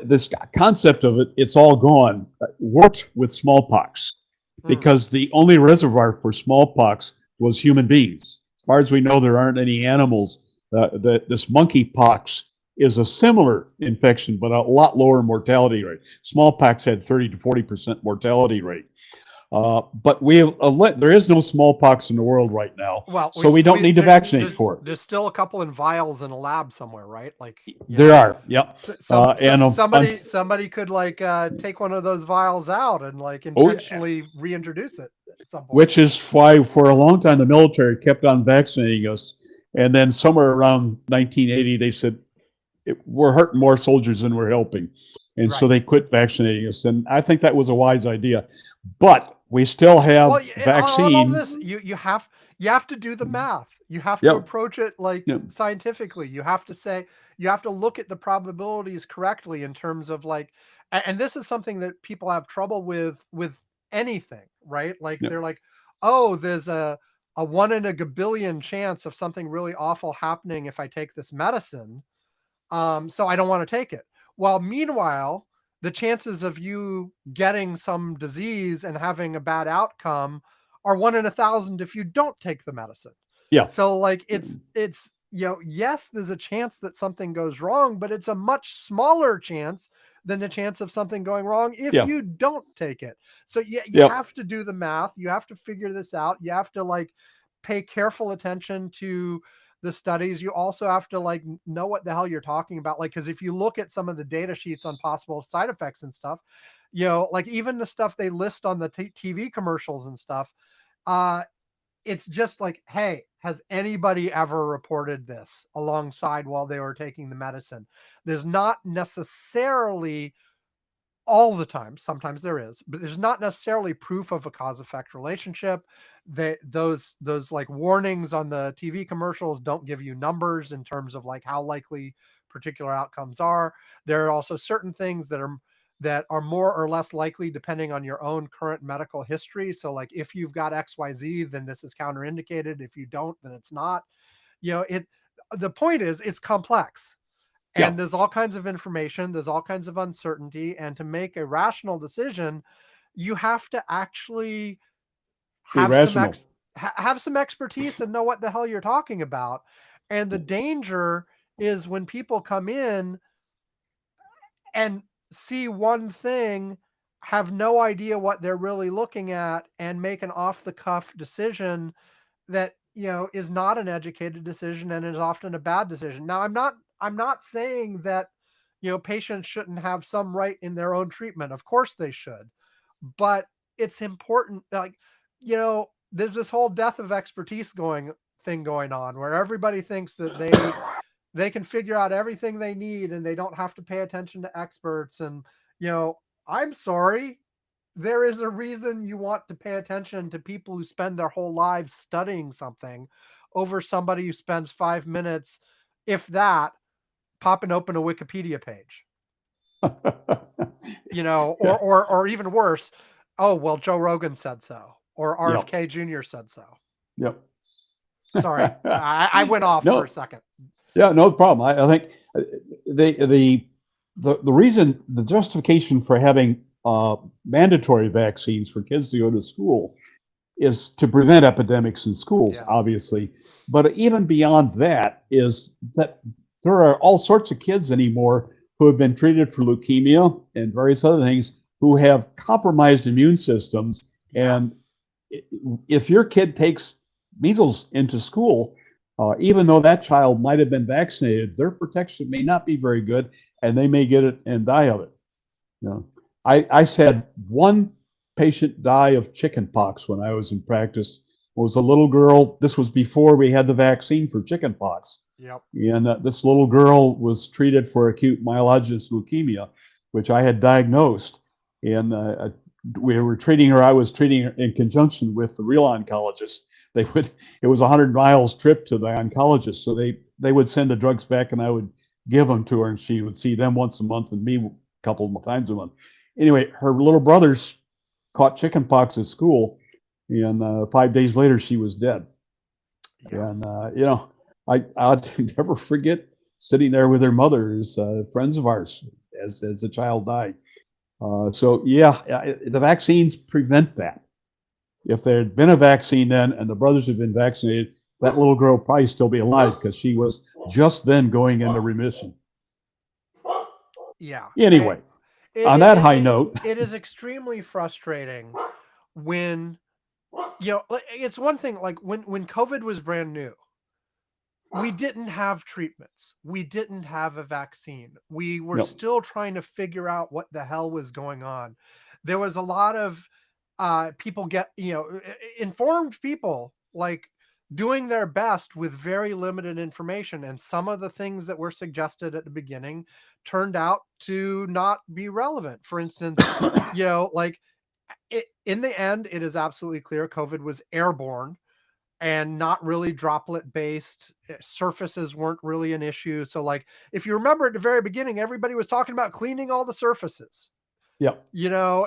This concept of it's all gone worked with smallpox Hmm. because the only reservoir for smallpox was human beings. As far as we know, there aren't any animals. This monkeypox is a similar infection, but a lot lower mortality rate. Smallpox had 30 to 40% mortality rate. But there is no smallpox in the world right now, Well, so we don't need to vaccinate for it. there's still a couple in vials in a lab somewhere, right? Like, There are, yep. Somebody could like take one of those vials out and like Oh, yeah. intentionally reintroduce it at some point. Which is why for a long time the military kept on vaccinating us, and then somewhere around 1980 they said we're hurting more soldiers than we're helping, and so they quit vaccinating us. And I think that was a wise idea, but we still have vaccine. All this, you have to do the math. You have to approach it like scientifically. You have to look at the probabilities correctly in terms of like, and this is something that people have trouble with anything, right? Like they're like, oh, there's a 1 in a gabillion chance of something really awful happening if I take this medicine. So I don't want to take it. Well, meanwhile, the chances of you getting some disease and having a bad outcome are 1 in 1,000 if you don't take the medicine. Yeah. So like it's yes, there's a chance that something goes wrong, but it's a much smaller chance than the chance of something going wrong if you don't take it. So you have to do the math. You have to figure this out. You have to like pay careful attention to the studies. You also have to like know what the hell you're talking about. Like, because if you look at some of the data sheets on possible side effects and stuff, like even the stuff they list on the TV commercials and stuff, it's just like, hey, has anybody ever reported this alongside while they were taking the medicine? There's not necessarily all the time. Sometimes there is, but there's not necessarily proof of a cause-effect relationship. Those like warnings on the TV commercials don't give you numbers in terms of like how likely particular outcomes are. There are also certain things that are more or less likely depending on your own current medical history. So like if you've got XYZ, then this is counterindicated. If you don't, then it's not. The point is it's complex. And there's all kinds of information, there's all kinds of uncertainty. And to make a rational decision, you have to actually have some expertise and know what the hell you're talking about. And the danger is when people come in and see one thing, have no idea what they're really looking at, and make an off-the-cuff decision that is not an educated decision and is often a bad decision. Now, I'm not saying that patients shouldn't have some right in their own treatment. Of course they should, but it's important. Like there's this whole death of expertise going on where everybody thinks that they can figure out everything they need and they don't have to pay attention to experts. And I'm sorry, there is a reason you want to pay attention to people who spend their whole lives studying something over somebody who spends 5 minutes, if that, popping open a Wikipedia page. Or even worse, oh, well, Joe Rogan said so, or RFK Jr. said so. Yep. Sorry, I went off for a second. Yeah, no problem. I think the reason, the justification for having mandatory vaccines for kids to go to school is to prevent epidemics in schools, obviously. But even beyond that is that there are all sorts of kids anymore who have been treated for leukemia and various other things who have compromised immune systems. And if your kid takes measles into school, even though that child might have been vaccinated, their protection may not be very good, and they may get it and die of it. I had one patient die of chickenpox when I was in practice. It was a little girl. This was before we had the vaccine for chickenpox. Yep. And this little girl was treated for acute myelogenous leukemia, which I had diagnosed. And we were treating her. I was treating her in conjunction with the real oncologist. It was a 100 miles trip to the oncologist, so they would send the drugs back, and I would give them to her, and she would see them once a month and me a couple of times a month. Anyway, her little brothers caught chickenpox at school, and 5 days later she was dead. Yeah. And I'll never forget sitting there with her mother, as friends of ours, as the child died. The vaccines prevent that. If there had been a vaccine then and the brothers had been vaccinated, that little girl would probably still be alive because she was just then going into remission. Yeah. Anyway, on that high note, It is extremely frustrating when, it's one thing like when COVID was brand new, we didn't have treatments. We didn't have a vaccine. We were yep, still trying to figure out what the hell was going on. There was a lot of people informed people like doing their best with very limited information. And some of the things that were suggested at the beginning turned out to not be relevant. For instance, like in the end, it is absolutely clear COVID was airborne and not really droplet based. Surfaces weren't really an issue. So, like, if you remember at the very beginning, everybody was talking about cleaning all the surfaces, yep.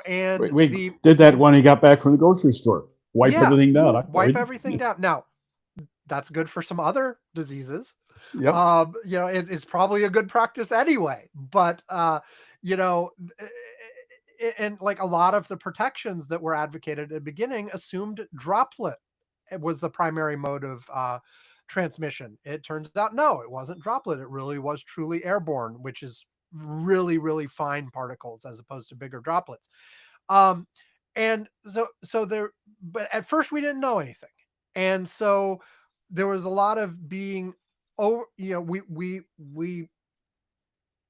and We did that when he got back from the grocery store. Wipe yeah, everything down. wipe everything down. Now, that's good for some other diseases. Yep. It's probably a good practice anyway, but, you know, and like a lot of the protections that were advocated at the beginning assumed droplet was the primary mode of transmission. It turns out no, it wasn't droplet. It really was truly airborne, which is really, really fine particles as opposed to bigger droplets. Um, and so there, but at first we didn't know anything, and so there was a lot of being over. We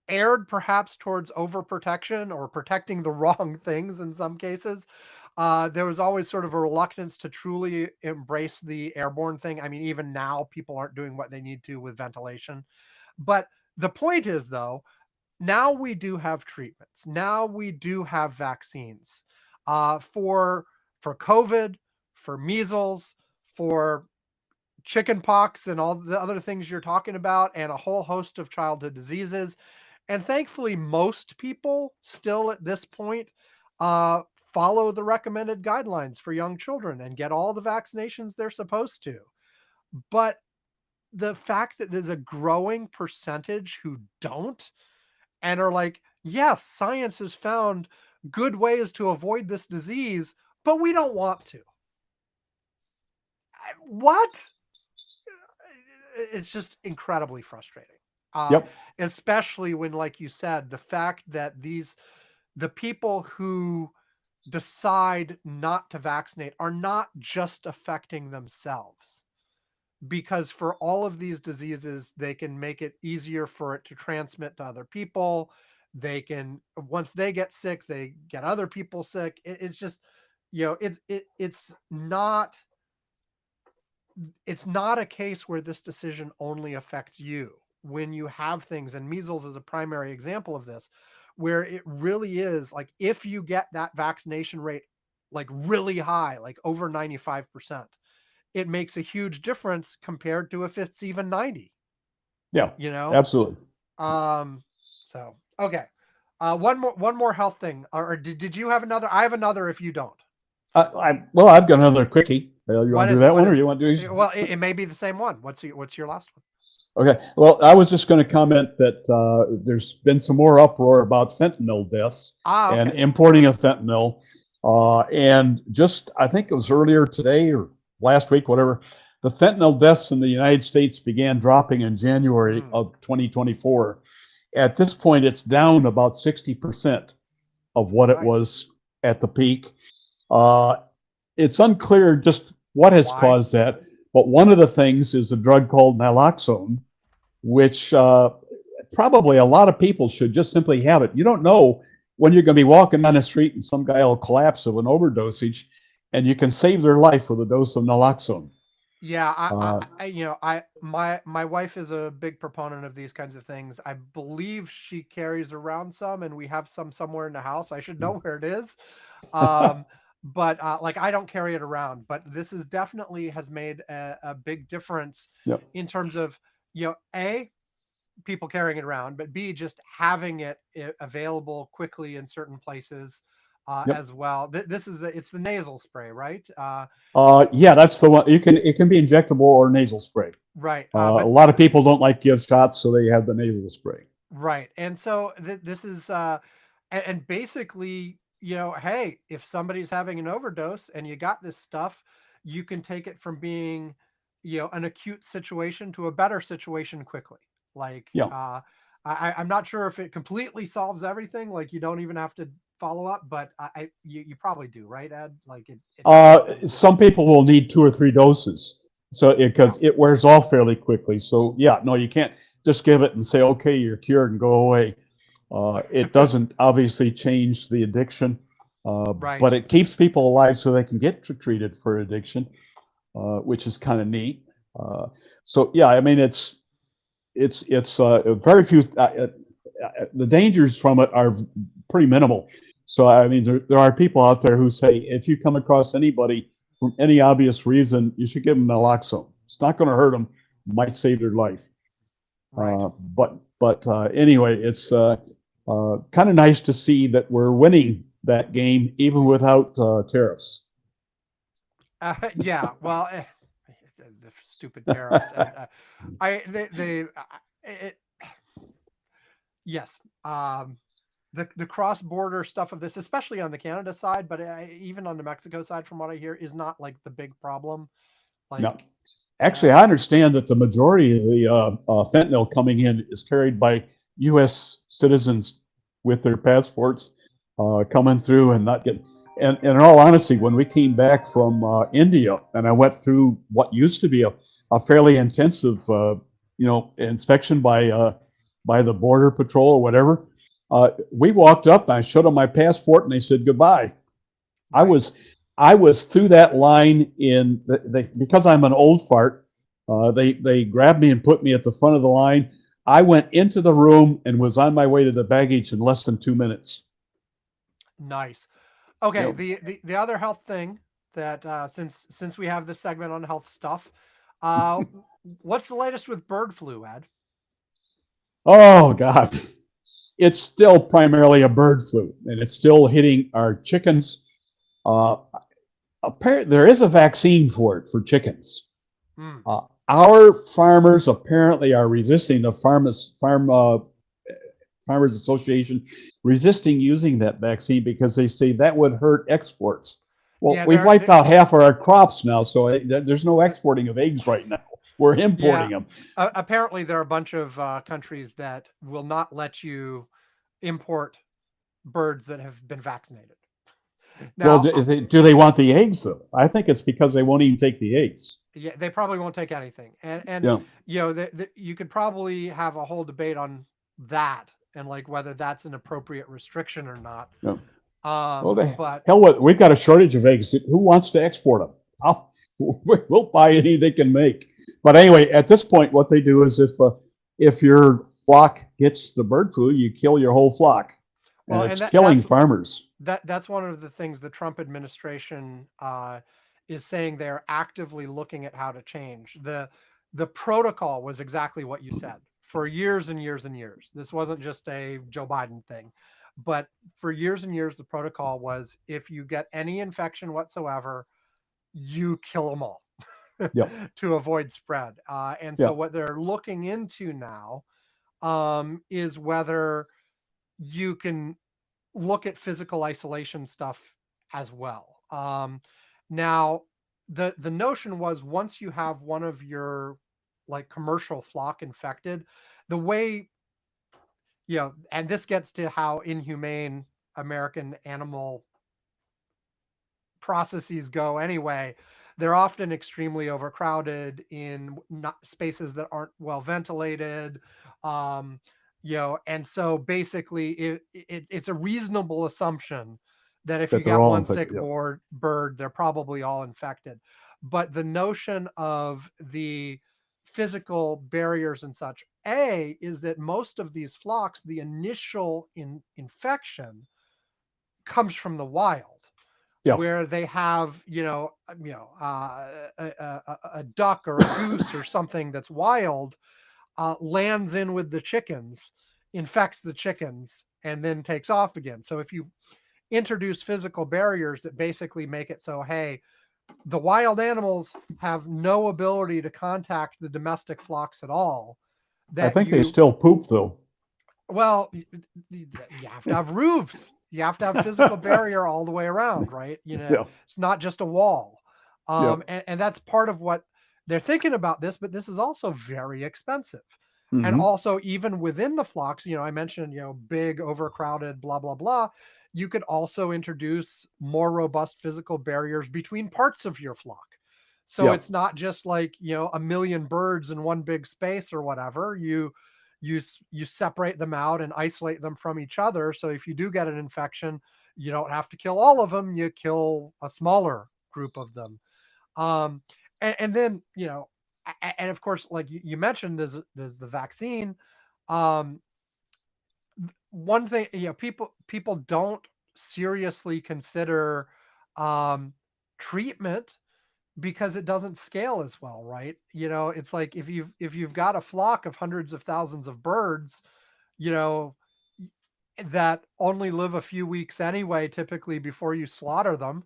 erred perhaps towards overprotection or protecting the wrong things in some cases. There was always sort of a reluctance to truly embrace the airborne thing. I mean, even now, people aren't doing what they need to with ventilation. But the point is, though, now we do have treatments. Now we do have vaccines for COVID, for measles, for chicken pox, and all the other things you're talking about, and a whole host of childhood diseases. And thankfully, most people still at this point uh, follow the recommended guidelines for young children and get all the vaccinations they're supposed to. But the fact that there's a growing percentage who don't and are like, yes, science has found good ways to avoid this disease, but we don't want to. What? It's just incredibly frustrating. Uh, Yep. Especially when, like you said, the fact that the people who decide not to vaccinate are not just affecting themselves, because for all of these diseases, they can make it easier for it to transmit to other people. They can, once they get sick, they get other people sick. It's just, it's not a case where this decision only affects you. When you have things, and measles is a primary example of this, where it really is like if you get that vaccination rate like really high, like over 95%, it makes a huge difference compared to if it's even 90, Yeah. you know? Absolutely. So okay. One more health thing. Or did you have another? I have another if you don't. Well, I've got another quickie. You What want to do is it? that What one, or is you it? want to do these? Well, it may be the same one. What's your last one? Okay. Well, I was just going to comment that there's been some more uproar about fentanyl deaths Ah, and okay. importing of fentanyl. And just, I think it was earlier today or last week, whatever, the fentanyl deaths in the United States began dropping in January Mm, of 2024. At this point, it's down about 60% of what it nice. was at the peak. Uh, it's unclear just what has Why? caused that, but one of the things is a drug called naloxone, which probably a lot of people should just simply have it. You don't know when you're going to be walking down the street and some guy will collapse of an overdosage, and you can save their life with a dose of naloxone. Yeah, Uh, my wife is a big proponent of these kinds of things. I believe she carries around some, and we have some somewhere in the house. I should know where it is. Um, but like I don't carry it around, but this is definitely has made a big difference yep, in terms of, A, people carrying it around, but B, just having it available quickly in certain places yep. as well. This is it's the nasal spray, right? Yeah, that's the one. You can It can be injectable or nasal spray. Right. A But lot of people don't like to give shots, so they have the nasal spray. right. And so this is and basically, hey, if somebody's having an overdose and you got this stuff, you can take it from being, an acute situation to a better situation quickly. Like Yeah, I'm not sure if it completely solves everything. Like you don't even have to follow up, but you probably do, right, Ed? Like it helps. Some people will need 2 or 3 doses, so Yeah, because it wears off fairly quickly. So yeah, no, you can't just give it and say, okay, you're cured and go away. It doesn't obviously change the addiction, right. but it keeps people alive so they can get treated for addiction, which is kind of neat. Uh, so yeah, I mean it's very few. The dangers from it are pretty minimal. So I mean, there are people out there who say if you come across anybody from any obvious reason, you should give them naloxone. It's not going to hurt them. It might save their life. Right. But anyway, it's kind of nice to see that we're winning that game even without tariffs. Yeah. Well, the stupid tariffs. And, it, yes. The cross border stuff of this, especially on the Canada side, but even on the Mexico side, from what I hear, is not like the big problem. No, Like, actually, I understand that the majority of the fentanyl coming in is carried by U.S. citizens with their passports coming through and not getting. And in all honesty, when we came back from India and I went through what used to be a fairly intensive, inspection by the border patrol or whatever, we walked up and I showed them my passport and they said goodbye. I right. was I was through that line because I'm an old fart. They grabbed me and put me at the front of the line. I went into the room and was on my way to the baggage in less than 2 minutes. Nice. Okay. Yeah. The other health thing that since we have this segment on health stuff, uh, what's the latest with bird flu, Ed? Oh God, it's still primarily a bird flu, and it's still hitting our chickens. Uh, Apparently, there is a vaccine for it for chickens. Hmm. Our farmers apparently are resisting the Farmers Association resisting using that vaccine because they say that would hurt exports. Well, Yeah, we've wiped out half of our crops now, so there's no exporting of eggs right now. We're yeah. importing them. Apparently, there are a bunch of countries that will not let you import birds that have been vaccinated. Well, Now, do they want the eggs though? I think it's because they won't even take the eggs. yeah, they probably won't take anything, and Yeah, you could probably have a whole debate on that and like whether that's an appropriate restriction or not. yeah. Well, the But hell with we've got a shortage of eggs. Who wants to export them? We'll buy any they can make. But anyway, at this point, what they do is if your flock gets the bird flu, you kill your whole flock, and well, and it's killing farmers. that's one of the things the Trump administration is saying they're actively looking at how to change. The protocol was exactly what you said for years and years and years. This wasn't just a Joe Biden thing, but for years and years, the protocol was if you get any infection whatsoever, you kill them all Yep. to avoid spread. And so Yep. what they're looking into now is whether you can look at physical isolation stuff as well. Now, the notion was once you have one of your like commercial flock infected, the way and this gets to how inhumane American animal processes go anyway. They're often extremely overcrowded in not spaces that aren't well ventilated. Um, and so basically it's a reasonable assumption that if you That they're got all one infected. sick Yep. bird, they're probably all infected. But the notion of the physical barriers and such, is that most of these flocks, the initial infection comes from the wild Yep. where they have a duck or a goose or something that's wild lands in with the chickens, infects the chickens, and then takes off again. So if you introduce physical barriers that basically make it so, hey, the wild animals have no ability to contact the domestic flocks at all, I that think they you still poop though. well, you have to have roofs. You have to have physical barrier all the way around, right? Yeah. It's not just a wall. Yeah. And that's part of what they're thinking about this, but this is also very expensive. And Mm-hmm. also, even within the flocks, I mentioned, big, overcrowded, blah, blah, blah. You could also introduce more robust physical barriers between parts of your flock. So Yeah. it's not just like, a million birds in one big space or whatever. You separate them out and isolate them from each other. So if you do get an infection, you don't have to kill all of them. You kill a smaller group of them. Um, and then, and of course, like you mentioned, there's the vaccine. Um, One thing, people don't seriously consider um, treatment because it doesn't scale as well, right? It's like if you've got a flock of hundreds of thousands of birds, you know, that only live a few weeks anyway, typically before you slaughter them,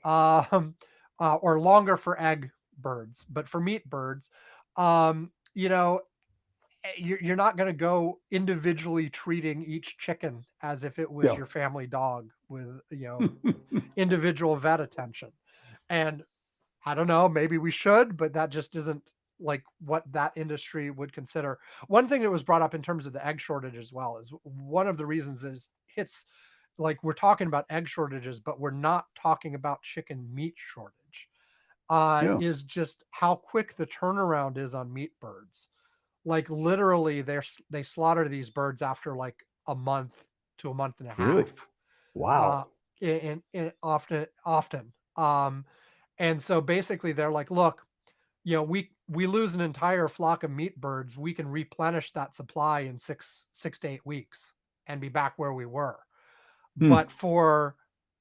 um, or longer for egg birds, but for meat birds, um, you know, you're not going to go individually treating each chicken as if it was Yeah. your family dog with, individual vet attention. And I don't know, maybe we should, but that just isn't like what that industry would consider. One thing that was brought up in terms of the egg shortage as well is one of the reasons is hits like we're talking about egg shortages, but we're not talking about chicken meat shortage. Yeah. Is just how quick the turnaround is on meat birds. Like literally, they slaughter these birds after like a month to a month and a half. Really? Uh, Wow. and often. And so basically, they're like, look, we lose an entire flock of meat birds. We can replenish that supply in 6 to 8 weeks and be back where we were. Hmm. But for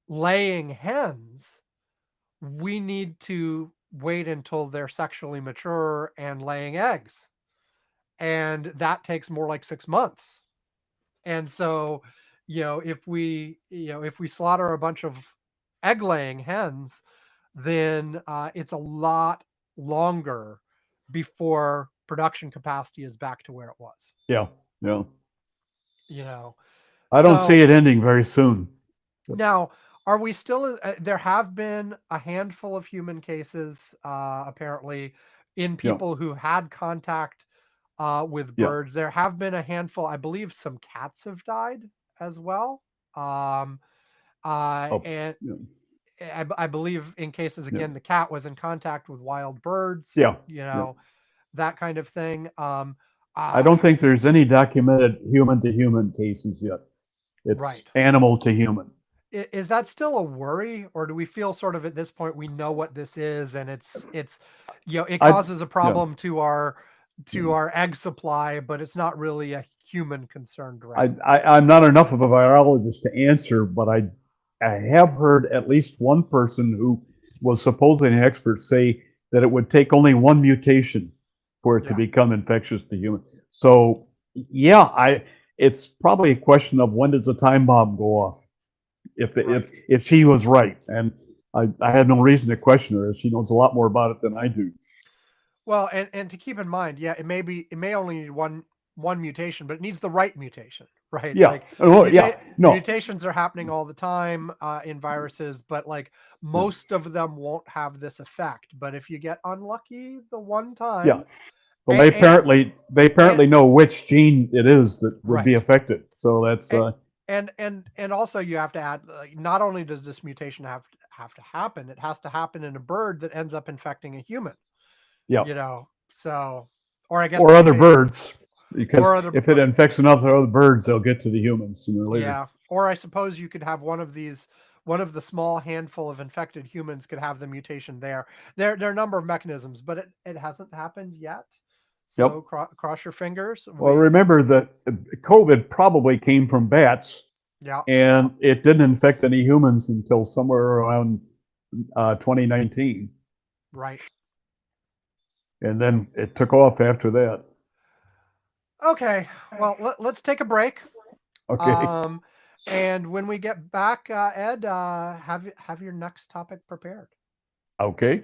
laying hens, we need to wait until they're sexually mature and laying eggs. And that takes more like 6 months. And so, if we slaughter a bunch of egg laying hens, then it's a lot longer before production capacity is back to where it was. Yeah. Yeah. You know, I don't see so it ending very soon. But now, are we still? There have been a handful of human cases, apparently, in yeah. people who had contact with Yeah. birds. There have been a handful. I believe some cats have died as well. Um, Oh. and Yeah. I believe in cases Yeah. again, the cat was in contact with wild birds. Yeah. Yeah. That kind of thing. I Uh, don't think there's any documented human to human cases yet. It's right. animal to human. Is that still a worry, or do we feel sort of at this point we know what this is, and it's it I causes a yeah. problem to our Yeah. egg supply, but it's not really a human concern I, directly. I'm not enough of a virologist to answer, but I have heard at least one person who was supposedly an expert say that it would take only one mutation for it to Yeah, become infectious to human. So yeah, it's probably a question of when does the time bomb go off? right. If she was right, and I had no reason to question her. She knows a lot more about it than I do. Well, and to keep in mind, yeah, it may only need one mutation, but it needs the right mutation, right? Yeah. Like Oh yeah. No. mutations are happening all the time in viruses, but like Yeah. most of them won't have this effect. But if you get unlucky the one Yeah. time, Well, and they and apparently know which gene it is that would be right. affected. So that's A- and also you have to add, like, not only does this mutation have to happen, it has to happen in a bird that ends up infecting a human. yeah, So, or I guess the or other mutation, birds, because or other, if it infects another other birds, they'll get to the humans sooner or later. yeah, or I suppose you could have one of the small handful of infected humans could have the mutation there. There are a number of mechanisms, but it hasn't happened yet. Yep. So cross your fingers. Well, remember that COVID probably came from bats, Yeah, and it didn't infect any humans until somewhere around 2019, right. and Yep. then it took off after that. Okay. Well, let's take a break. Okay. Um, and when we get back, Ed, have your next topic prepared. Okay.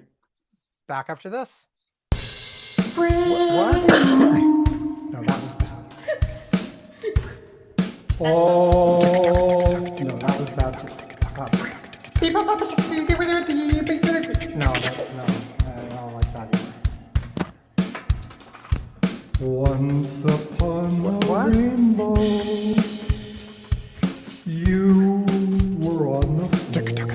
Back after this. What? No, that was bad. Oh no, that was bad too. No, I don't like that either. What Once upon a What? rainbow, you were on the floor,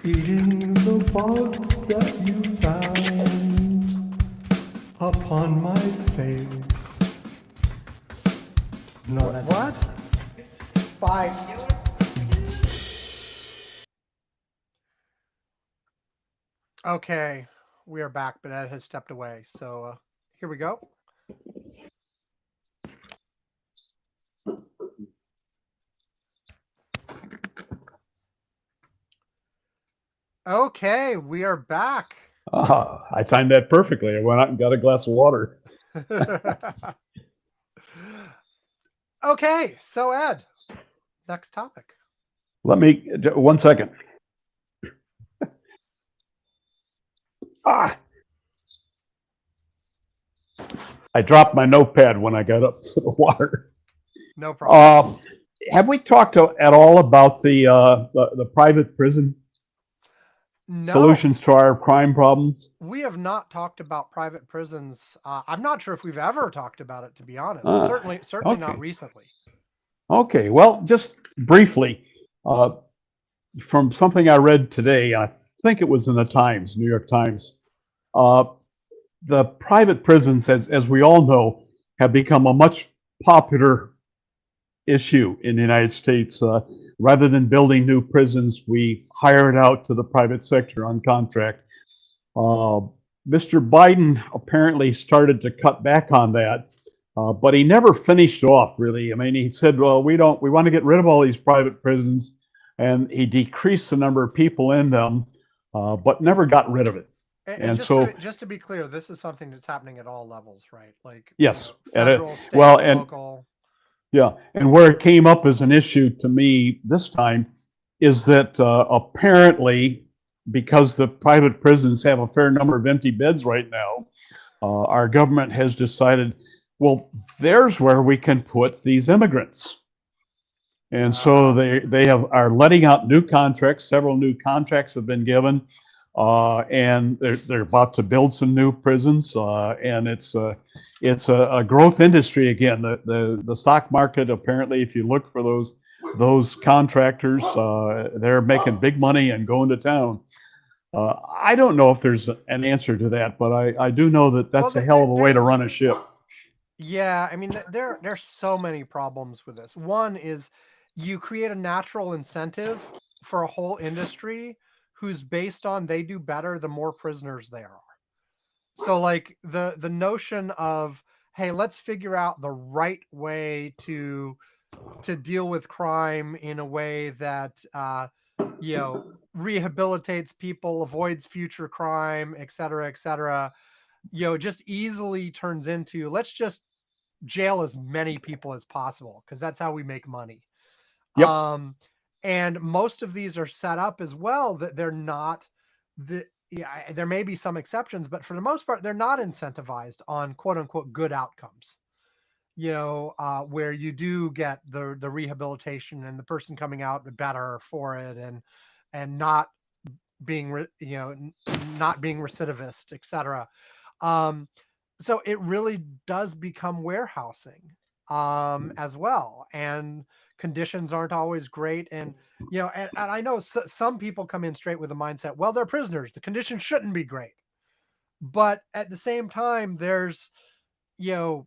eating the bugs that you found upon my face. No, that's What? Bye. Okay, we are back, but Ed has stepped away. So here we go. Okay, we are back. I timed that perfectly. I went out and got a glass of water. Okay, so Ed, next topic. Let me, 1 second. Ah, I dropped my notepad when I got up to the water. No problem. Have we talked at all about the private prison No, solutions to our crime problems? we have not talked about private prisons. I'm not sure if we've ever talked about it, to be honest. Ah, Certainly not okay. recently. Okay. Well, just briefly, uh, from something I read today, I think it was in the Times, New York Times. Uh, the private prisons, as we all know, have become a much popular issue in the United States. Rather than building new prisons, we hire it out to the private sector on contract. Uh, Mr. Biden apparently started to cut back on that, but he never finished off really. I mean, he said, "Well, we want to get rid of all these private prisons," and he decreased the number of people in them, but never got rid of it. And And so, just to be clear, this is something that's happening at all levels, right? Like, yes, federal, state, well, and local. yeah, and where it came up as an issue to me this time is that apparently, because the private prisons have a fair number of empty beds right now, our government has decided, well, there's where we can put these immigrants. And so they are letting out new contracts. Several new contracts have been given, and they're about to build some new prisons. And it's a growth industry again. The stock market, apparently, if you look for those contractors, they're making big money and going to town. I don't know if there's an answer to that, but I do know that that's a hell of a way to run a ship. Yeah, I mean, there's so many problems with this. One is you create a natural incentive for a whole industry who's based on they do better the more prisoners there are. So like the notion of, hey, let's figure out the right way to deal with crime in a way that you know rehabilitates people, avoids future crime, et cetera, et cetera. Just easily turns into let's just jail as many people as possible because that's how we make money. Yep. And most of these are set up as well that they're not the yeah, there may be some exceptions, but for the most part, they're not incentivized on quote unquote good outcomes. Where you do get the rehabilitation and the person coming out better for it, and not being not being recidivist, etc. Um, so it really does become warehousing as well, and conditions aren't always great. And and I know some people come in straight with a mindset, well, they're prisoners, the conditions shouldn't be great. But at the same time, you know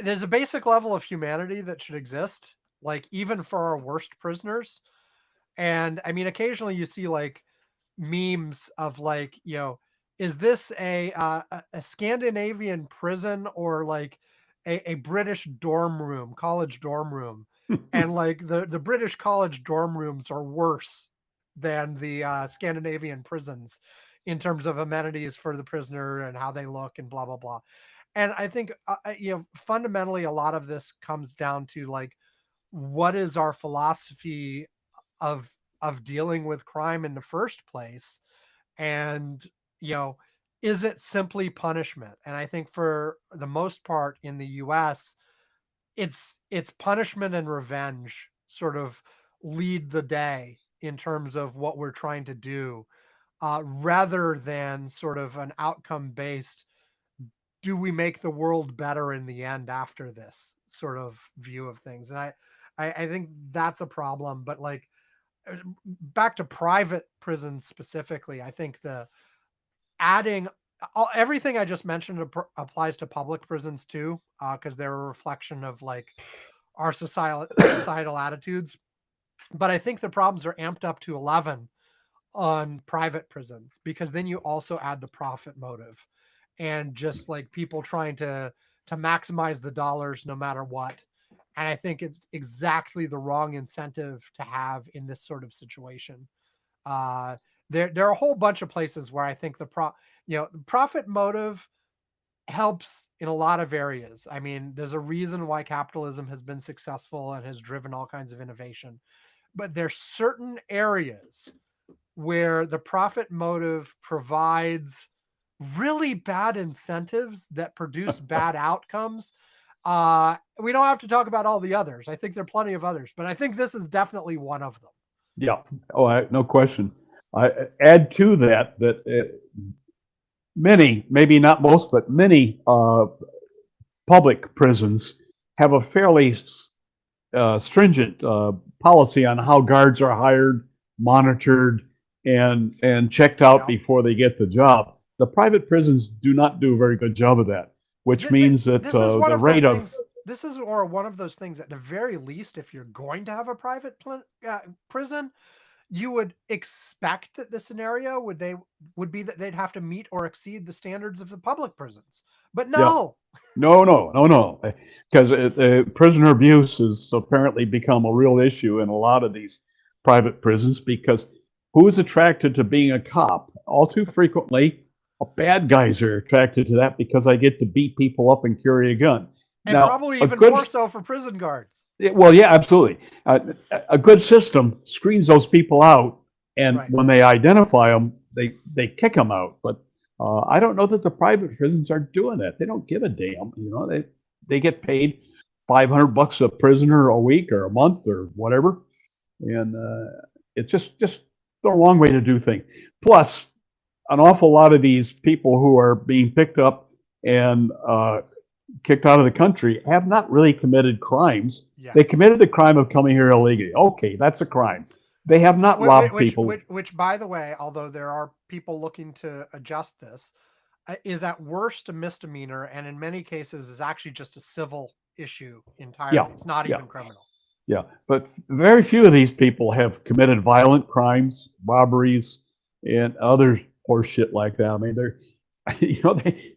there's a basic level of humanity that should exist, like even for our worst prisoners. And I mean, occasionally you see like memes of like, is this a Scandinavian prison or like a British dorm room, college dorm room? And like the British college dorm rooms are worse than the Scandinavian prisons in terms of amenities for the prisoner and how they look and blah blah blah. And I think fundamentally a lot of this comes down to like, what is our philosophy of dealing with crime in the first place? And you know is it simply punishment? And I think for the most part in the US, it's punishment and revenge sort of lead the day in terms of what we're trying to do, rather than sort of an outcome based do we make the world better in the end after this sort of view of things? And I think that's a problem. But like back to private prisons specifically, I think the adding everything I just mentioned applies to public prisons too, because they're a reflection of like our societal attitudes. But I think the problems are amped up to 11 on private prisons, because then you also add the profit motive and just like people trying to maximize the dollars no matter what. And I think it's exactly the wrong incentive to have in this sort of situation. uh there are a whole bunch of places where I think the profit motive helps in a lot of areas. I mean, there's a reason why capitalism has been successful and has driven all kinds of innovation, but there's certain areas where the profit motive provides really bad incentives that produce bad outcomes. We don't have to talk about all the others. I think there are plenty of others, but I think this is definitely one of them. Yeah. Oh, no question. I add to that many, maybe not most, but many public prisons have a fairly stringent policy on how guards are hired, monitored, and checked out Yeah. before they get the job. The private prisons do not do a very good job of that, which means that This is one the of those rate of things. This is or one of those things. At the very least, if you're going to have a private prison, you would expect that the scenario would be that they'd have to meet or exceed the standards of the public prisons. But yeah. no, No, because prisoner abuse has apparently become a real issue in a lot of these private prisons. Because who is attracted to being a cop? All too frequently, bad guys are attracted to that because I get to beat people up and carry a gun. and Now, probably a even good, more so for prison guards. well, yeah, absolutely. A good system screens those people out, and Right. when they identify them, they kick them out. But I don't know that the private prisons are doing that. They don't give a damn. You know, they get paid $500 a prisoner a week or a month or whatever, and it's just the wrong way to do things. Plus, an awful lot of these people who are being picked up and kicked out of the country have not really committed crimes. Yes. They committed the crime of coming here illegally. Okay, that's a crime. They have not robbed people. Which, by the way, although there are people looking to adjust this, is at worst a misdemeanor, and in many cases is actually just a civil issue entirely. Yeah, it's not yeah. even criminal. Yeah, but very few of these people have committed violent crimes, robberies, and other horseshit like that. I mean, they're,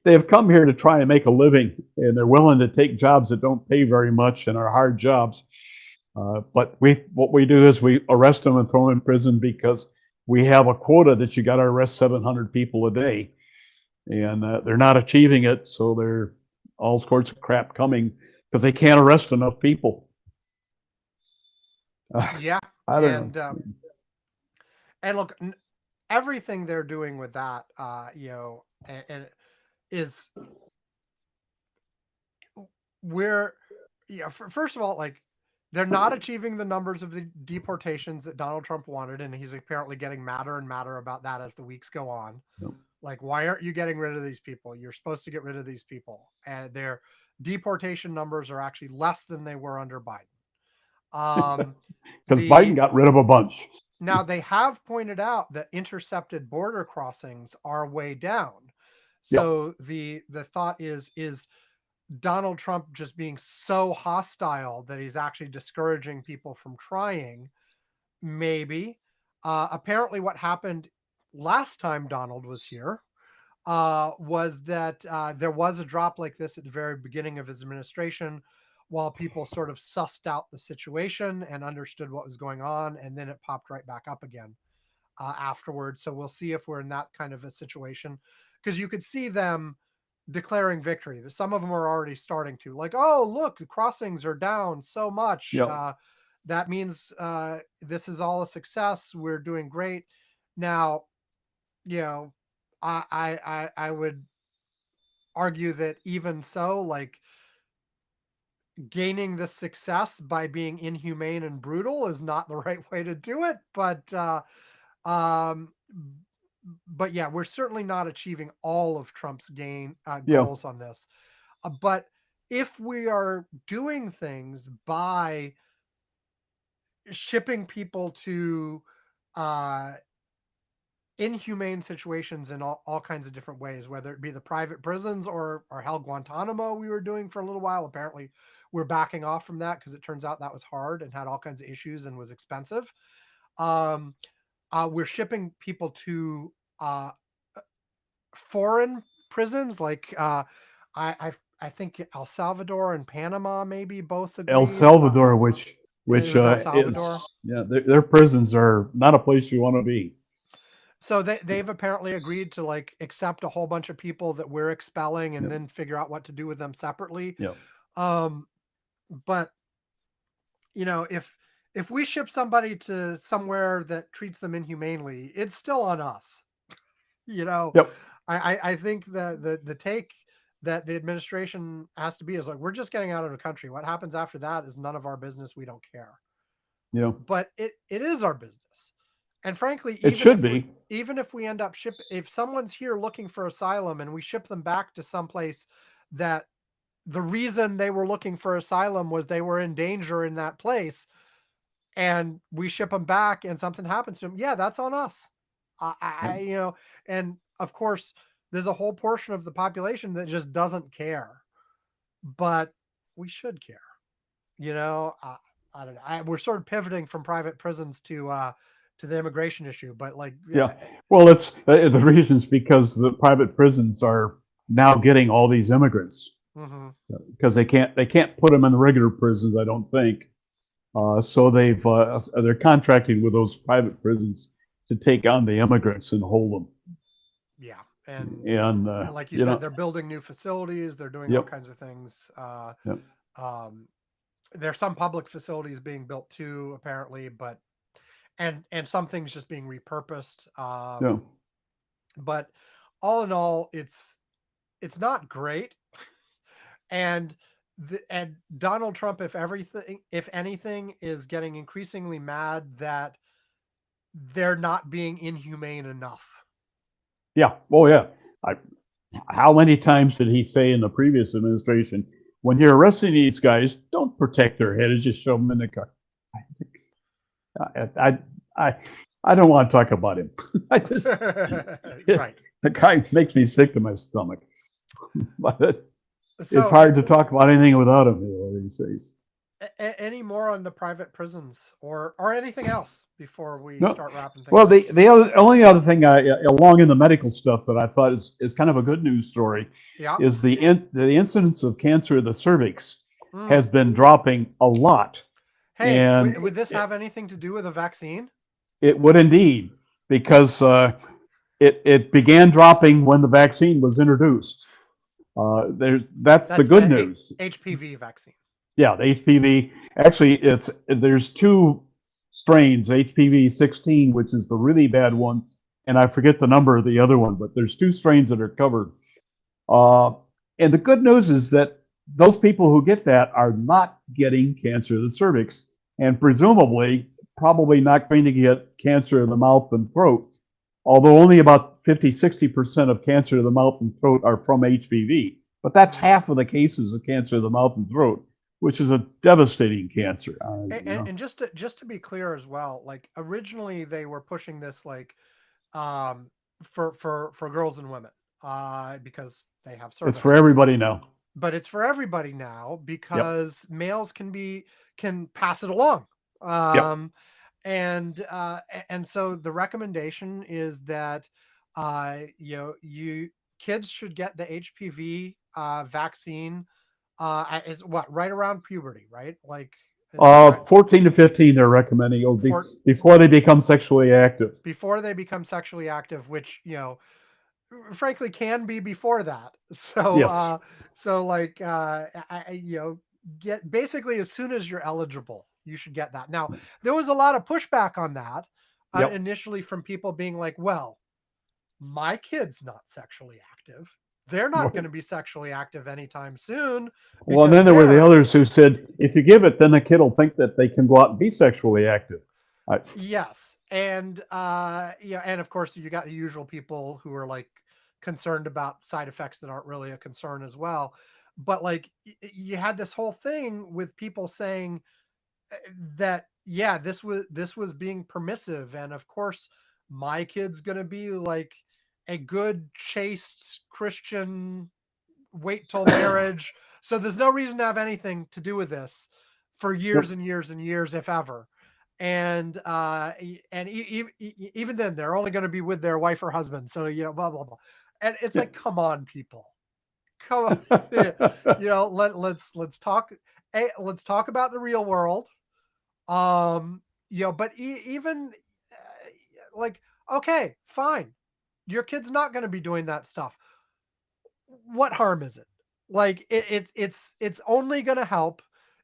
they have come here to try and make a living, and they're willing to take jobs that don't pay very much and are hard jobs. But what we do is we arrest them and throw them in prison because we have a quota that you got to arrest 700 people a day, and they're not achieving it, so there all sorts of crap coming because they can't arrest enough people. Yeah, I don't know. And look, everything they're doing with that, and is where, first of all, like they're not achieving the numbers of the deportations that Donald Trump wanted, and he's apparently getting madder and madder about that as the weeks go on. Nope. Like, why aren't you getting rid of these people? You're supposed to get rid of these people, and their deportation numbers are actually less than they were under Biden. Because Biden got rid of a bunch. Now, they have pointed out that intercepted border crossings are way down. So the thought is Donald Trump just being so hostile that he's actually discouraging people from trying? Maybe. Apparently what happened last time Donald was here was that there was a drop like this at the very beginning of his administration, while people sort of sussed out the situation and understood what was going on, and then it popped right back up again afterwards. So we'll see if we're in that kind of a situation, because you could see them declaring victory. Some of them are already starting to, like, oh, look, the crossings are down so much. That means this is all a success. We're doing great. Now, I would argue that even so, like, gaining the success by being inhumane and brutal is not the right way to do it. But but yeah, we're certainly not achieving all of Trump's Yeah. goals on this. But if we are doing things by shipping people to uh, inhumane situations in all kinds of different ways, whether it be the private prisons or hell Guantanamo we were doing for a little while. Apparently, we're backing off from that because it turns out that was hard and had all kinds of issues and was expensive. Um, we're shipping people to foreign prisons, like I think El Salvador and Panama maybe both El agreed. Salvador, It which was El is Salvador. yeah, their prisons are not a place you want to be. So they've apparently agreed to like accept a whole bunch of people that we're expelling and Yep. then figure out what to do with them separately. Yeah. But you know, if we ship somebody to somewhere that treats them inhumanely, it's still on us. You know, Yep. I think the take that the administration has to be is like, we're just getting out of the country. What happens after that is none of our business. We don't care. Yeah. But it is our business. And frankly, It should be. even if we end up if someone's here looking for asylum and we ship them back to someplace that the reason they were looking for asylum was they were in danger in that place, and we ship them back and something happens to them, yeah, that's on us. You know, and of course, there's a whole portion of the population that just doesn't care, but we should care. You know, I don't know. We're sort of pivoting from private prisons to the immigration issue, but like, Yeah. Well, it's the reasons because the private prisons are now getting all these immigrants because they can't put them in the regular prisons, I don't think. So they're contracting with those private prisons to take on the immigrants and hold them. Yeah, and like you said, they're building new facilities. They're doing all kinds of things. There's some public facilities being built too, apparently, but and some things just being repurposed. But all in all, it's not great. And Donald Trump, if anything, is getting increasingly mad that they're not being inhumane enough. Yeah. Oh, yeah. How many times did he say in the previous administration, when you're arresting these guys, don't protect their heads, just shove them in the car? I don't want to talk about him. I just right. The guy makes me sick to my stomach. But it's hard to talk about anything without him these days. Any more on the private prisons or anything else before we start wrapping things well, up? the only other thing along in the medical stuff that I thought is kind of a good news story is the incidence of cancer of the cervix has been dropping a lot. Hey, and would this have anything to do with a vaccine? It would indeed, because it began dropping when the vaccine was introduced. That's the good news. HPV vaccine. Yeah, the HPV. Actually, there's two strains, HPV 16, which is the really bad one, and I forget the number of the other one, but there's two strains that are covered. And the good news is that those people who get that are not getting cancer of the cervix, and presumably probably not going to get cancer of the mouth and throat, although only about 50-60% of cancer of the mouth and throat are from HPV. But that's half of the cases of cancer of the mouth and throat, which is a devastating cancer. And just to be clear as well, like originally they were pushing this like for girls and women because they have cervixes. It's for everybody now. But it's for everybody now because males can pass it along. And so the recommendation is that kids should get the HPV vaccine is what, right around puberty, right? Like 14 to 15 they're recommending before they become sexually active. Before they become sexually active, which frankly can be before that. So yes. Get basically as soon as you're eligible, you should get that. Now, there was a lot of pushback on that initially from people being like, well, my kid's not sexually active. They're not going to be sexually active anytime soon. Well, and then there were the others who said, if you give it, then the kid will think that they can go out and be sexually active. Yes, and yeah, and of course you got the usual people who are like concerned about side effects that aren't really a concern as well. But like you had this whole thing with people saying that yeah, this was being permissive, and of course my kid's going to be like a good chaste Christian, wait till marriage. So there's no reason to have anything to do with this for years Yep. and years and years, if ever. And even then, they're only going to be with their wife or husband. So blah blah blah. And it's Yeah. like, come on, people, come on, let's talk. Hey, let's talk about the real world. Um, but even like, okay, fine, your kid's not going to be doing that stuff. What harm is it? Like it's only going to help.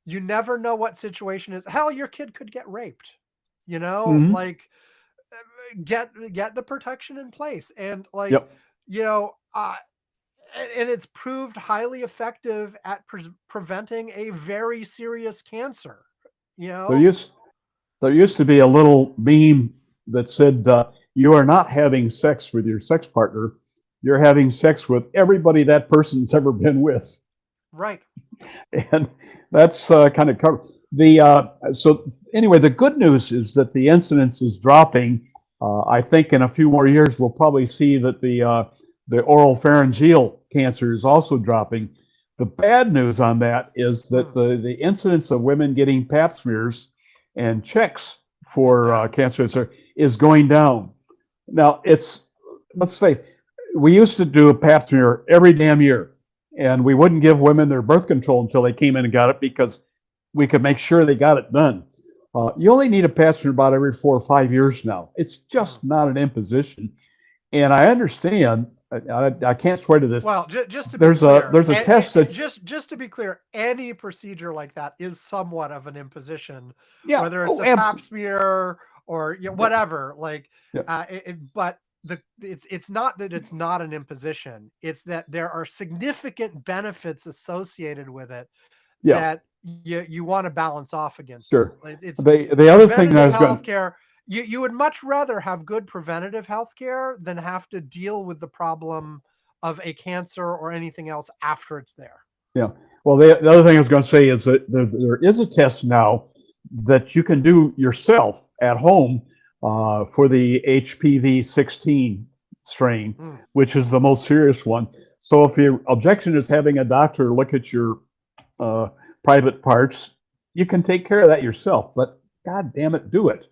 You never know what situation is. Hell, your kid could get raped. Hmm. Like get the protection in place, and like Yep. you know, and it's proved highly effective at preventing a very serious cancer. You There know, used there used to be a little meme that said, "You are not having sex with your sex partner. You're having sex with everybody that person's ever been with." right? And that's kind of covered. So anyway, the good news is that the incidence is dropping. I think in a few more years we'll probably see that the oral pharyngeal cancer is also dropping. The bad news on that is that Hmm, the incidence of women getting pap smears and checks is for down. cancer is going down. Now it's let's face it, we used to do a pap smear every damn year, and we wouldn't give women their birth control until they came in and got it because we could make sure they got it done. You only need a pap smear about every 4 or 5 years now. It's Hmm. just not an imposition, and I understand. I can't swear to this. Well, just to be clear, There's a test that's just to be clear, any procedure like that is somewhat of an imposition, yeah. whether it's Oh, a pap absolutely. smear or Yeah. whatever. Like, Yeah. but it's not that it's not an imposition. It's that there are significant benefits associated with it Yeah. that you want to balance off against it. Sure. It's The other thing that I preventative was health going. care. You would much rather have good preventative health care than have to deal with the problem of a cancer or anything else after it's there. Yeah. Well, the other thing I was going to say is that there is a test now that you can do yourself at home for the HPV-16 strain, Hmm, which is the most serious one. So if your objection is having a doctor look at your uh, private parts, you can take care of that yourself. But God damn it, do it.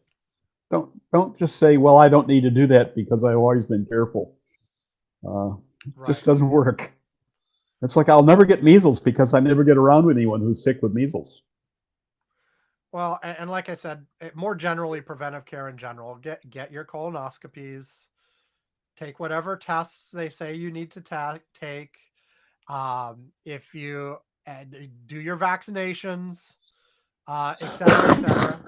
Don't just say, "Well, I don't need to do that because I've always been careful." It just right. doesn't work. It's like I'll never get measles because I never get around with anyone who's sick with measles. Well, and like I said, more generally, preventive care in general. Get your colonoscopies. Take whatever tests they say you need to take. If you do your vaccinations, et cetera, et cetera.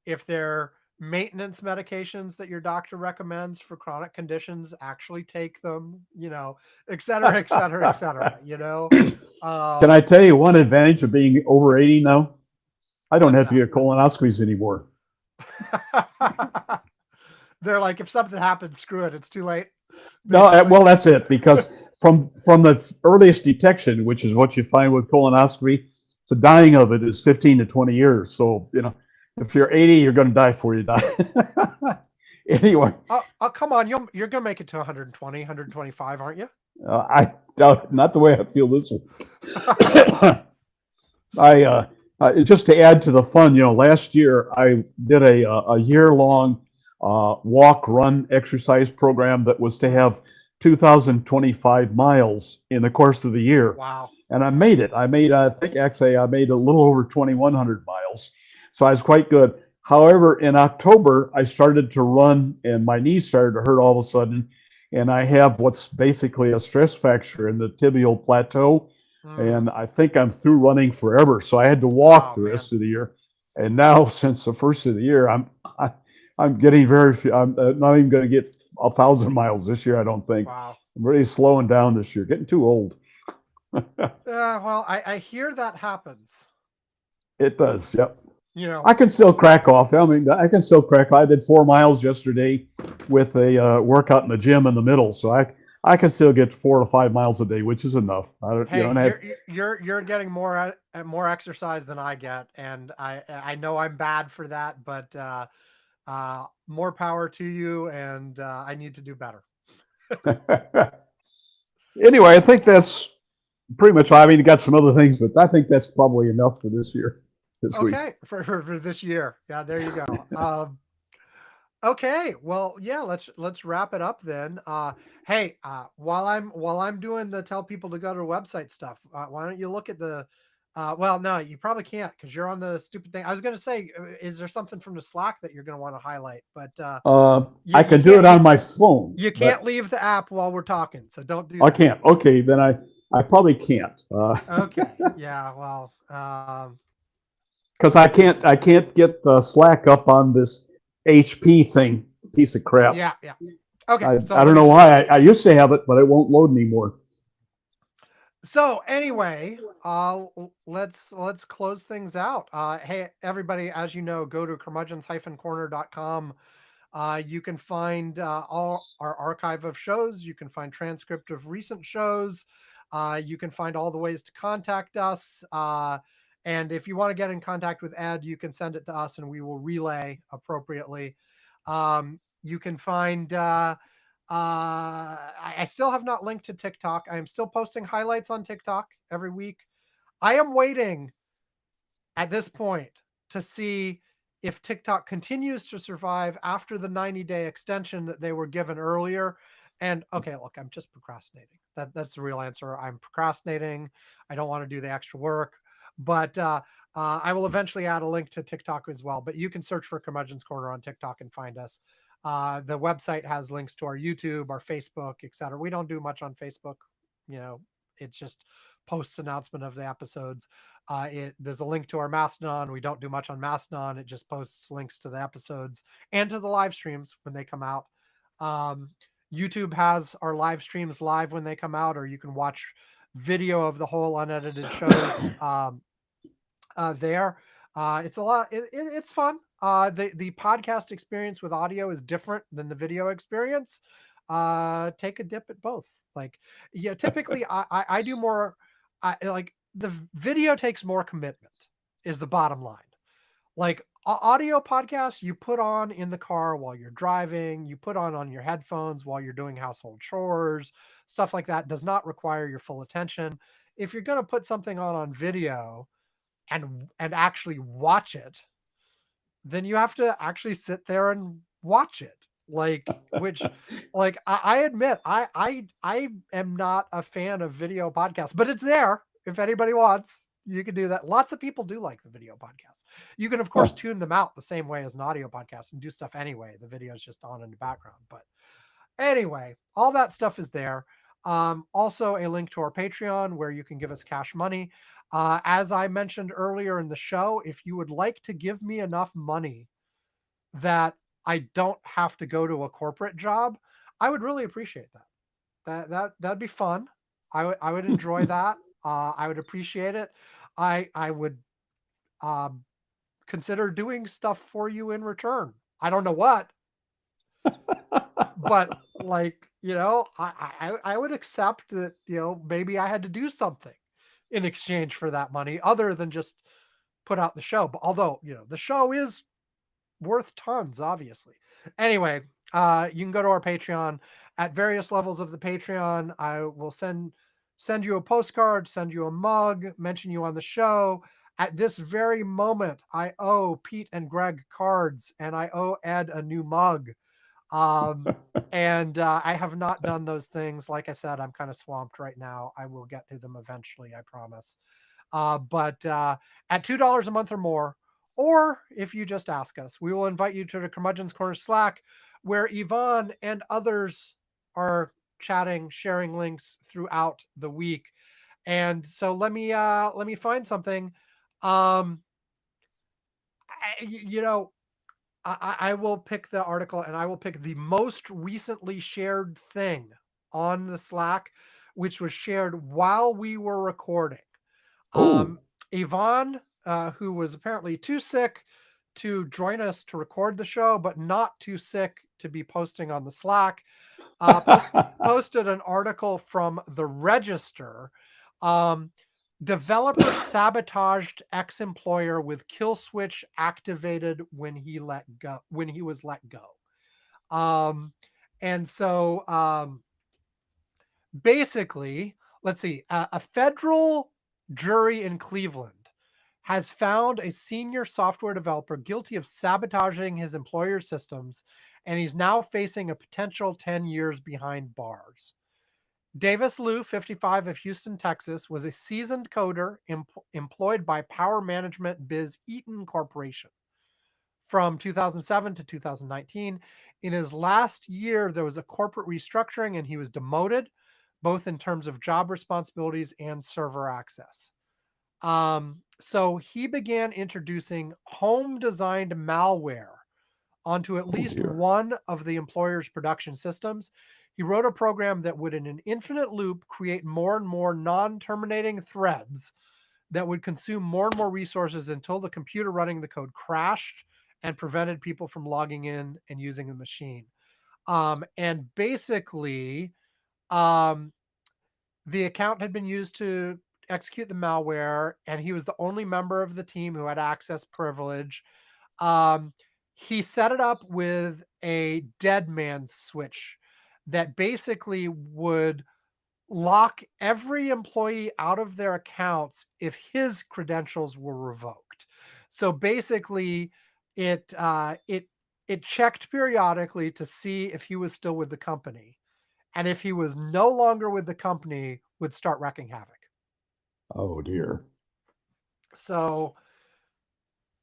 If they're maintenance medications that your doctor recommends for chronic conditions, actually take them. Et cetera, et cetera, et cetera. Can I Um, tell you one advantage of being over 80 now? I don't what's have to that? get colonoscopies anymore. They're like, if something happens, screw it. It's too late. No, Basically. well, that's it because from the earliest detection, which is what you find with colonoscopy, to dying of it is 15 to 20 years. So, if you're 80, you're going to die before you die. Anyway, Oh, come on. You're gonna make it to 120, 125, aren't you? I doubt not the way I feel this one. I just to add to the fun, last year I did a year long walk run exercise program that was to Hmm. have 2,025 miles in the course of the year, Wow. and I made it. I think actually I made a little over 2,100 miles, so I was quite good. However, in October I started to run, and my knees started to hurt all of a sudden, and I have what's basically a stress fracture in the tibial plateau, Hmm. and I think I'm through running forever. So I had to walk Oh the man. rest of the year, and now since the first of the year, I'm getting very few. I'm not even going to get 1,000 miles this year. I don't think. Wow. I'm really slowing down this year. Getting too old. Well, I hear that happens. It does. Yep. You know, I can still crack off. I mean, I can still crack. I did 4 miles yesterday with a workout in the gym in the middle, so I can still get 4 to 5 miles a day, which is enough. I don't, you know, hey, and I you're getting more exercise than I get, and I know I'm bad for that, but more power to you, and I need to do better. anyway, I think that's pretty much. I mean, you got some other things, but I think that's probably enough for this year, this week. Okay, for this year, yeah, there you go. Okay, well, yeah, let's wrap it up then. Hey, while I'm doing the tell people to go to website stuff, why don't you look at the well, no, you probably can't because you're on the stupid thing. I was gonna say, is there something from the Slack that you're gonna want to highlight? But I you can do can't it on my phone, you can't but leave the app while we're talking, so don't do I that. can't. Okay, then I probably can't. Okay, yeah, well, Because I can't get the Slack up on this HP thing, piece of crap. yeah, yeah. Okay, so I let don't me know just why. I used to have it, but it won't load anymore. So anyway, let's close things out. Hey everybody, as you know, go to curmudgeons-corner.com. You can find all our archive of shows. You can find transcript of recent shows. You can find all the ways to contact us. And if you want to get in contact with Ed, you can send it to us, and we will relay appropriately. You can find. I still have not linked to TikTok. I am still posting highlights on TikTok every week. I am waiting at this point to see if TikTok continues to survive after the 90-day extension that they were given earlier. And okay, look, I'm just procrastinating. That's the real answer. I'm procrastinating. I don't want to do the extra work, but I will eventually add a link to TikTok as well. But you can search for Curmudgeon's Corner on TikTok and find us. The website has links to our YouTube, our Facebook, etc. We don't do much on Facebook. You know, it's just posts announcement of the episodes. There's a link to our Mastodon. We don't do much on Mastodon. It just posts links to the episodes and to the live streams when they come out. Um, YouTube has our live streams live when they come out, or you can watch video of the whole unedited shows there. It's a lot. It's fun. The podcast experience with audio is different than the video experience. Take a dip at both. Like, yeah, typically I do more. Like the video takes more commitment. Is the bottom line. Like audio podcasts, you put on in the car while you're driving. You put on your headphones while you're doing household chores. Stuff like that does not require your full attention. If you're going to put something on video and actually watch it, then you have to actually sit there and watch it. Like, which, like, I admit, I am not a fan of video podcasts, but it's there. If anybody wants, you can do that. Lots of people do like the video podcasts. You can, of course, Huh. tune them out the same way as an audio podcast and do stuff anyway. The video is just on in the background. But anyway, all that stuff is there. Also, a link to our Patreon where you can give us cash money. As I mentioned earlier in the show, if you would like to give me enough money that I don't have to go to a corporate job, I would really appreciate that. That'd be fun. I would enjoy that. I would appreciate it. I would um, consider doing stuff for you in return. I don't know what, but like, I would accept that, maybe I had to do something in exchange for that money other than just put out the show. But although, the show is worth tons, obviously. Anyway, you can go to our Patreon at various levels of the Patreon. I will send you a postcard, send you a mug, mention you on the show. At this very moment, I owe Pete and Greg cards, and I owe Ed a new mug. And I have not done those things. Like I said, I'm kind of swamped right now. I will get to them eventually, I promise. But at $2 a month or more, or if you just ask us, we will invite you to the Curmudgeon's Corner Slack, where Yvonne and others are chatting, sharing links throughout the week. And so let me find something. I, you know, I will pick the article and I will pick the most recently shared thing on the Slack, which was shared while we were recording. Oh, Yvonne who was apparently too sick to join us to record the show, but not too sick to be posting on the Slack, posted an article from the Register. Developer sabotaged ex-employer with kill switch activated when he was let go. And so basically, let's see, a federal jury in Cleveland has found a senior software developer guilty of sabotaging his employer's systems, and he's now facing a potential 10 years behind bars. Davis Liu, 55, of Houston, Texas, was a seasoned coder employed by Power Management Biz Eaton Corporation from 2007 to 2019. In his last year, there was a corporate restructuring and he was demoted, both in terms of job responsibilities and server access. So he began introducing home-designed malware onto at least one of the employer's production systems. He wrote a program that would, in an infinite loop, create more and more non-terminating threads that would consume more and more resources until the computer running the code crashed and prevented people from logging in and using the machine. And basically, the account had been used to execute the malware, and he was the only member of the team who had access privilege. He set it up with a dead man switch that basically would lock every employee out of their accounts if his credentials were revoked. So basically, it checked periodically to see if he was still with the company, and if he was no longer with the company, would start wreaking havoc. Oh dear. So,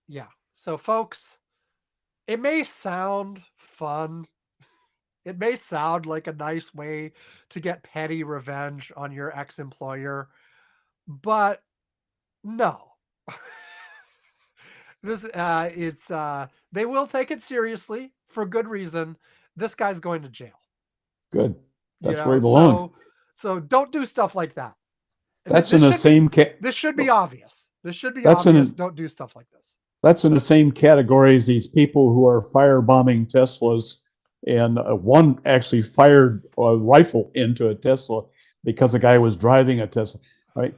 yeah. So, folks, it may sound fun. It may sound like a nice way to get petty revenge on your ex-employer, but no. They will take it seriously for good reason. This guy's going to jail. Good. That's where he belongs. So don't do stuff like that. That's in the same this should be obvious. This should be That's obvious. Don't do stuff like this. That's in the same category as these people who are firebombing Teslas, and one actually fired a rifle into a Tesla because a guy was driving a Tesla. Right?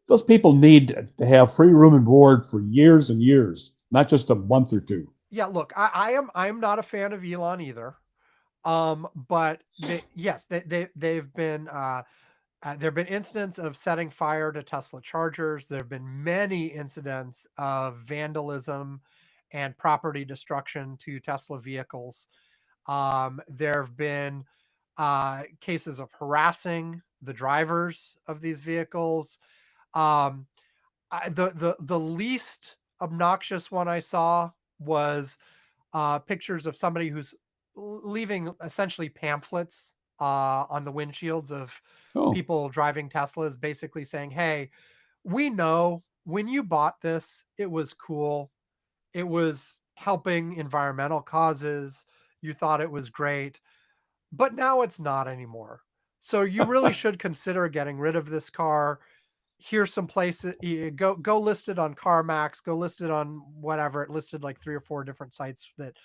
Those people need to have free room and board for years and years, not just a month or two. Yeah, look, I'm not a fan of Elon either. But they've been there have been incidents of setting fire to Tesla chargers. There have been many incidents of vandalism and property destruction to Tesla vehicles. There have been cases of harassing the drivers of these vehicles. The least obnoxious one I saw was pictures of somebody who's leaving essentially pamphlets on the windshields of people driving Teslas, basically saying, hey, we know when you bought this, it was cool. It was helping environmental causes. You thought it was great, but now it's not anymore. So you really should consider getting rid of this car. Here's some places. Go list it on CarMax. Go list it on whatever. It listed like 3 or 4 different sites that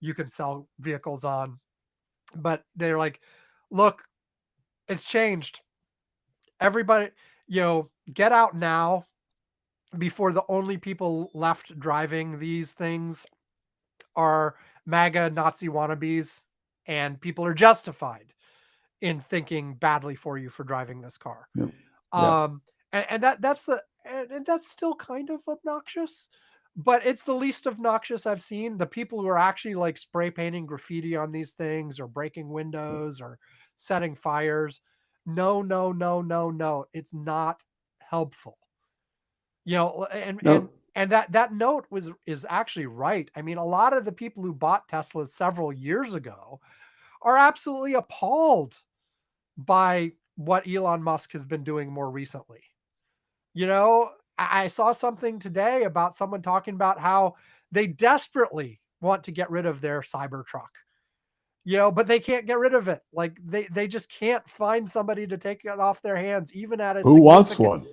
you can sell vehicles on. But they're like, look, it's changed. Everybody, get out now before the only people left driving these things are MAGA Nazi wannabes, and people are justified in thinking badly for you for driving this car. Yep. And that's still kind of obnoxious, but it's the least obnoxious I've seen. The people who are actually like spray painting graffiti on these things or breaking windows or setting fires. No. It's not helpful. And that note is actually right. I mean, a lot of the people who bought Teslas several years ago are absolutely appalled by what Elon Musk has been doing more recently. I saw something today about someone talking about how they desperately want to get rid of their Cybertruck. but they can't get rid of it. Like they just can't find somebody to take it off their hands, even at a Who wants one?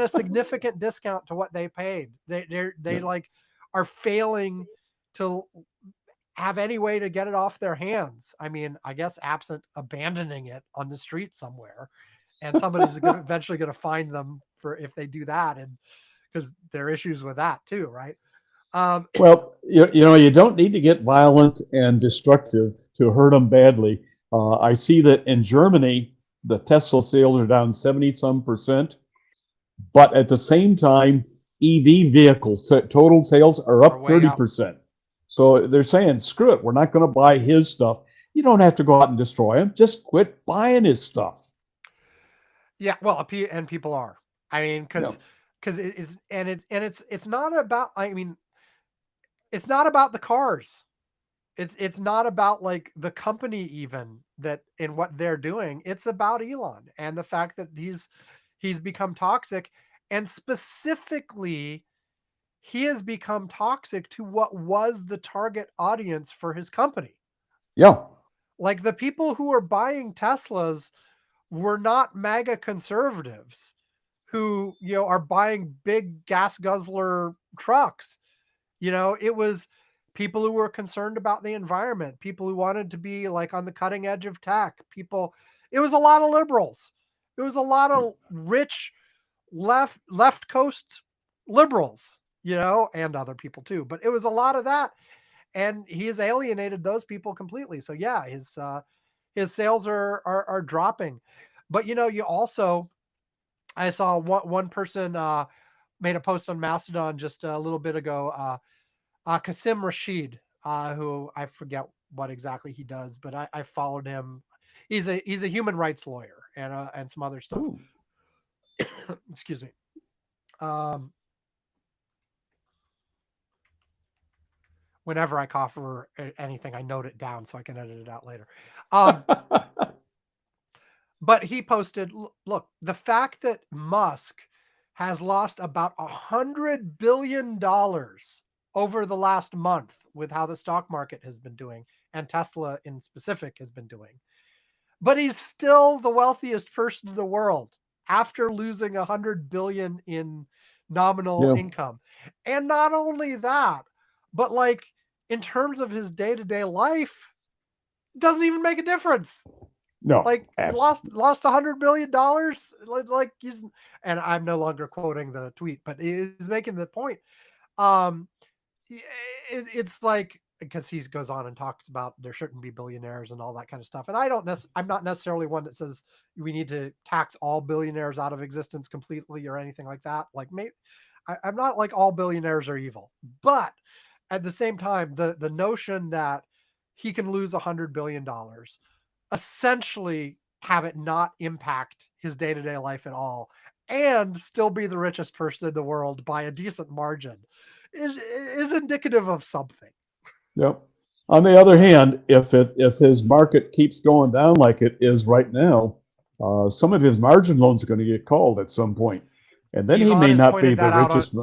significant discount to what they paid. They Yeah. like are failing to have any way to get it off their hands. I mean, I guess absent abandoning it on the street somewhere, and somebody's eventually going to find them for if they do that, and because there are issues with that too, right? Well, you don't need to get violent and destructive to hurt them badly. I see that in Germany, the Tesla sales are down 70 some percent, but at the same time, EV vehicles total sales are Are up way up. 30%. So they're saying, screw it, we're not going to buy his stuff. You don't have to go out and destroy him. Just quit buying his stuff. Yeah, well, and people are. I mean, Yeah. because it's not about. I mean, it's not about the cars. It's not about like the company even that in what they're doing. It's about Elon and the fact that he's become toxic, and specifically he has become toxic to what was the target audience for his company. Yeah. Like the people who are buying Teslas were not MAGA conservatives who, are buying big gas guzzler trucks. It was people who were concerned about the environment, people who wanted to be like on the cutting edge of tech, it was a lot of liberals. It was a lot of rich left coast liberals, and other people too. But it was a lot of that. And he has alienated those people completely. So yeah, his sales are dropping. But you also, I saw one person made a post on Mastodon just a little bit ago. Qasim Rashid, who I forget what exactly he does, but I followed him. He's a human rights lawyer and some other stuff. Ooh. Excuse me. Whenever I cough or anything, I note it down so I can edit it out later. But he posted, look, the fact that Musk has lost about $100 billion over the last month with how the stock market has been doing, and Tesla in specific has been doing. But he's still the wealthiest person in the world after losing $100 billion in nominal income. And not only that, but like in terms of his day-to-day life, it doesn't even make a difference. No, like lost $100 billion. Like he's, and I'm no longer quoting the tweet, but he's making the point. It's like, because he goes on and talks about there shouldn't be billionaires and all that kind of stuff. And I'm not necessarily one that says we need to tax all billionaires out of existence completely or anything like that. Like I'm not like all billionaires are evil, but at the same time, the notion that he can lose $100 billion, essentially have it not impact his day-to-day life at all, and still be the richest person in the world by a decent margin is indicative of something. Yep. On the other hand, if his market keeps going down like it is right now, some of his margin loans are going to get called at some point, and then he may not be the richest.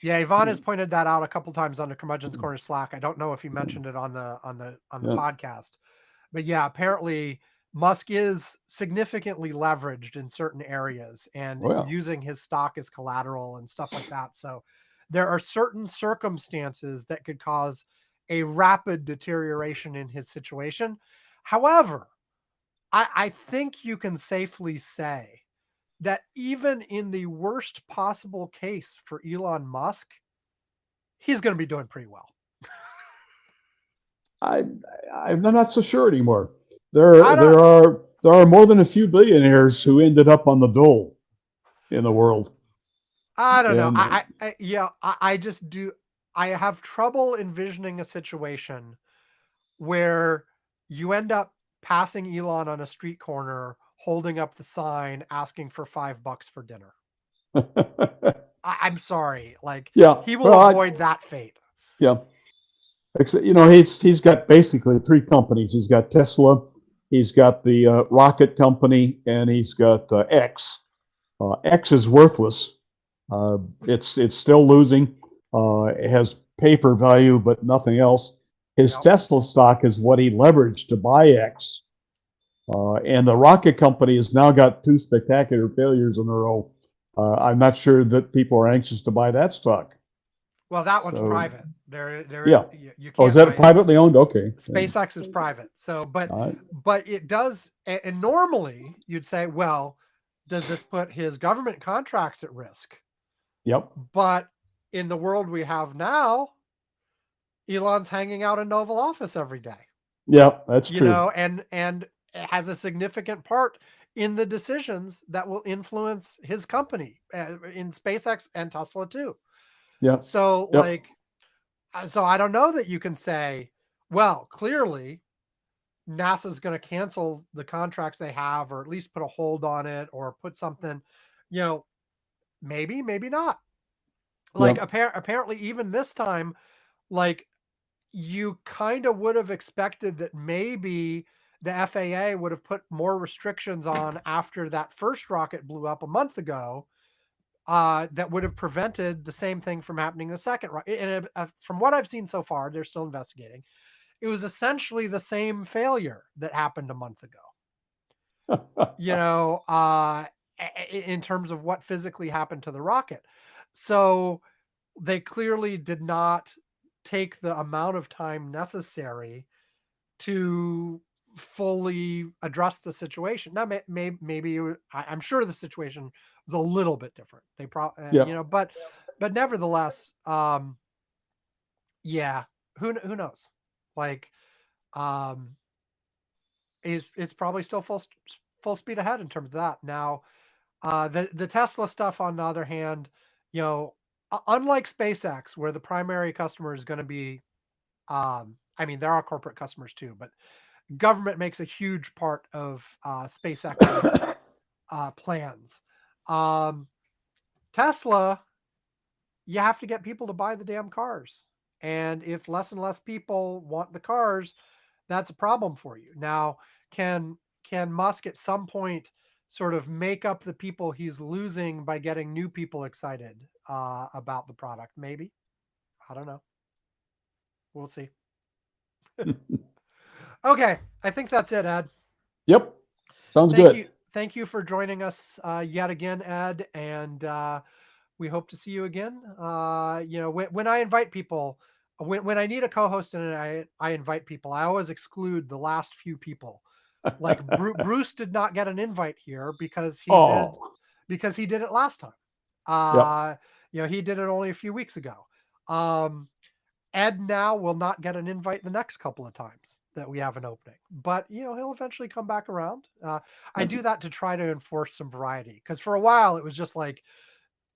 Yeah, Yvonne has pointed that out a couple times on the Curmudgeon's Corner Slack. I don't know if he mentioned it on the podcast, but yeah, apparently Musk is significantly leveraged in certain areas and using his stock as collateral and stuff like that. So there are certain circumstances that could cause a rapid deterioration in his situation. However, I think you can safely say that even in the worst possible case for Elon Musk, he's going to be doing pretty well. I'm not so sure anymore. There are more than a few billionaires who ended up on the dole in the world. I don't know. I just do. I have trouble envisioning a situation where you end up passing Elon on a street corner, holding up the sign, asking for $5 for dinner. I'm sorry. Like, he will avoid that fate. Yeah. He's got basically three companies. He's got Tesla, he's got the rocket company, and he's got X. X is worthless. It's still losing. It has paper value, but nothing else. His Yep. Tesla stock is what he leveraged to buy X. And the rocket company has now got two spectacular failures in a row. I'm not sure that people are anxious to buy that stock. Well, that one's So, private. yeah. You Oh, is can't that buy it. privately owned? Okay. SpaceX is private. So, Uh, but it does, and normally you'd say, well, does this put his government contracts at risk? yep. But in the world we have now, Elon's hanging out in Oval Office every day, Yep. That's true. and has a significant part in the decisions that will influence his company in SpaceX and Tesla too. Yep. So Yep. so I don't know that you can say, well, clearly NASA's going to cancel the contracts they have, or at least put a hold on it, or put something, maybe, maybe not. Like Yep. apparently, even this time, like you kind of would have expected that maybe the FAA would have put more restrictions on after that first rocket blew up a month ago. That would have prevented the same thing from happening the second. And from what I've seen so far, they're still investigating. It was essentially the same failure that happened a month ago. In terms of what physically happened to the rocket. So they clearly did not take the amount of time necessary to fully address the situation. Now, maybe I'm sure the situation was a little bit different. They probably, Yep. but nevertheless, yeah, who knows? Like, um, it's probably still full speed ahead in terms of that. Now, the Tesla stuff, on the other hand, unlike SpaceX, where the primary customer is going to be, I mean, there are corporate customers too, but government makes a huge part of SpaceX's plans. Um, Tesla, you have to get people to buy the damn cars. And if less and less people want the cars, that's a problem for you. Now, can Musk at some point sort of make up the people he's losing by getting new people excited about the product? Maybe. I don't know. We'll see. Okay, I think that's it, Ed. Yep. Sounds Thank good. you. Thank you for joining us yet again, Ed. And we hope to see you again. When I invite people, when I need a co-host and I invite people, I always exclude the last few people. Like Bruce did not get an invite here because Oh. he did it last time. Yep. He did it only a few weeks ago. Ed now will not get an invite the next couple of times that we have an opening, but he'll eventually come back around. I That's do that to try to enforce some variety, because for a while it was just like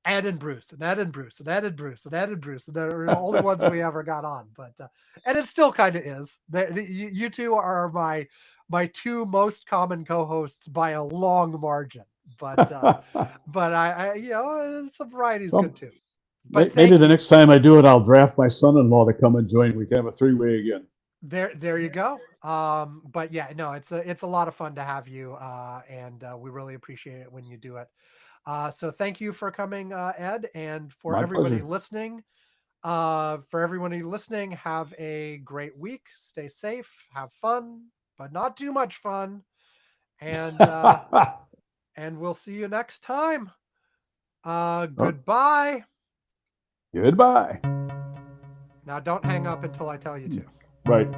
Ed and Bruce and Ed and Bruce and Ed and Bruce and Ed and Bruce, and they're the only ones we ever got on. But and it still kind of is. You two are my two most common co-hosts by a long margin. But some variety is well, good too. But maybe thank the you. next time I do it, I'll draft my son-in-law to come and join. We can have a three-way again. There you go. But yeah, no, it's a lot of fun to have you, and we really appreciate it when you do it. So thank you for coming, Ed, and My pleasure. for everybody listening, have a great week. Stay safe, have fun, but not too much fun, and and we'll see you next time. Goodbye. Goodbye. Now don't hang up until I tell you to. Right.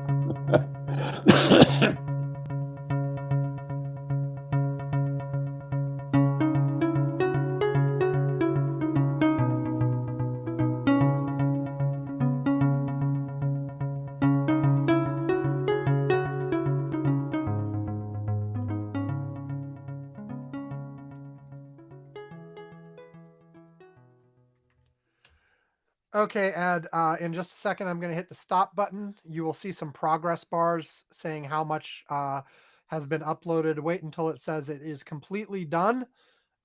Okay, Ed, in just a second, I'm going to hit the stop button. You will see some progress bars saying how much has been uploaded. Wait until it says it is completely done.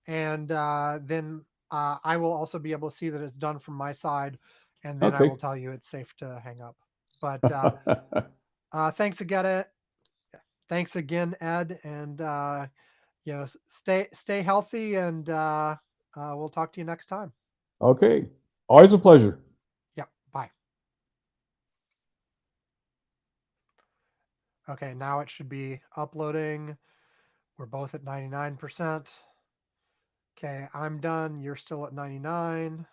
And then I will also be able to see that it's done from my side. And then I Okay. will tell you it's safe to hang up. But thanks again, Ed. Thanks again, Ed. And, stay healthy, and we'll talk to you next time. Okay. Always a pleasure. Yeah, bye. Okay, now it should be uploading. We're both at 99%. Okay, I'm done. You're still at 99.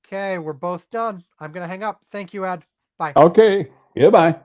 Okay, we're both done. I'm going to hang up. Thank you, Ed. Bye. Okay. Goodbye.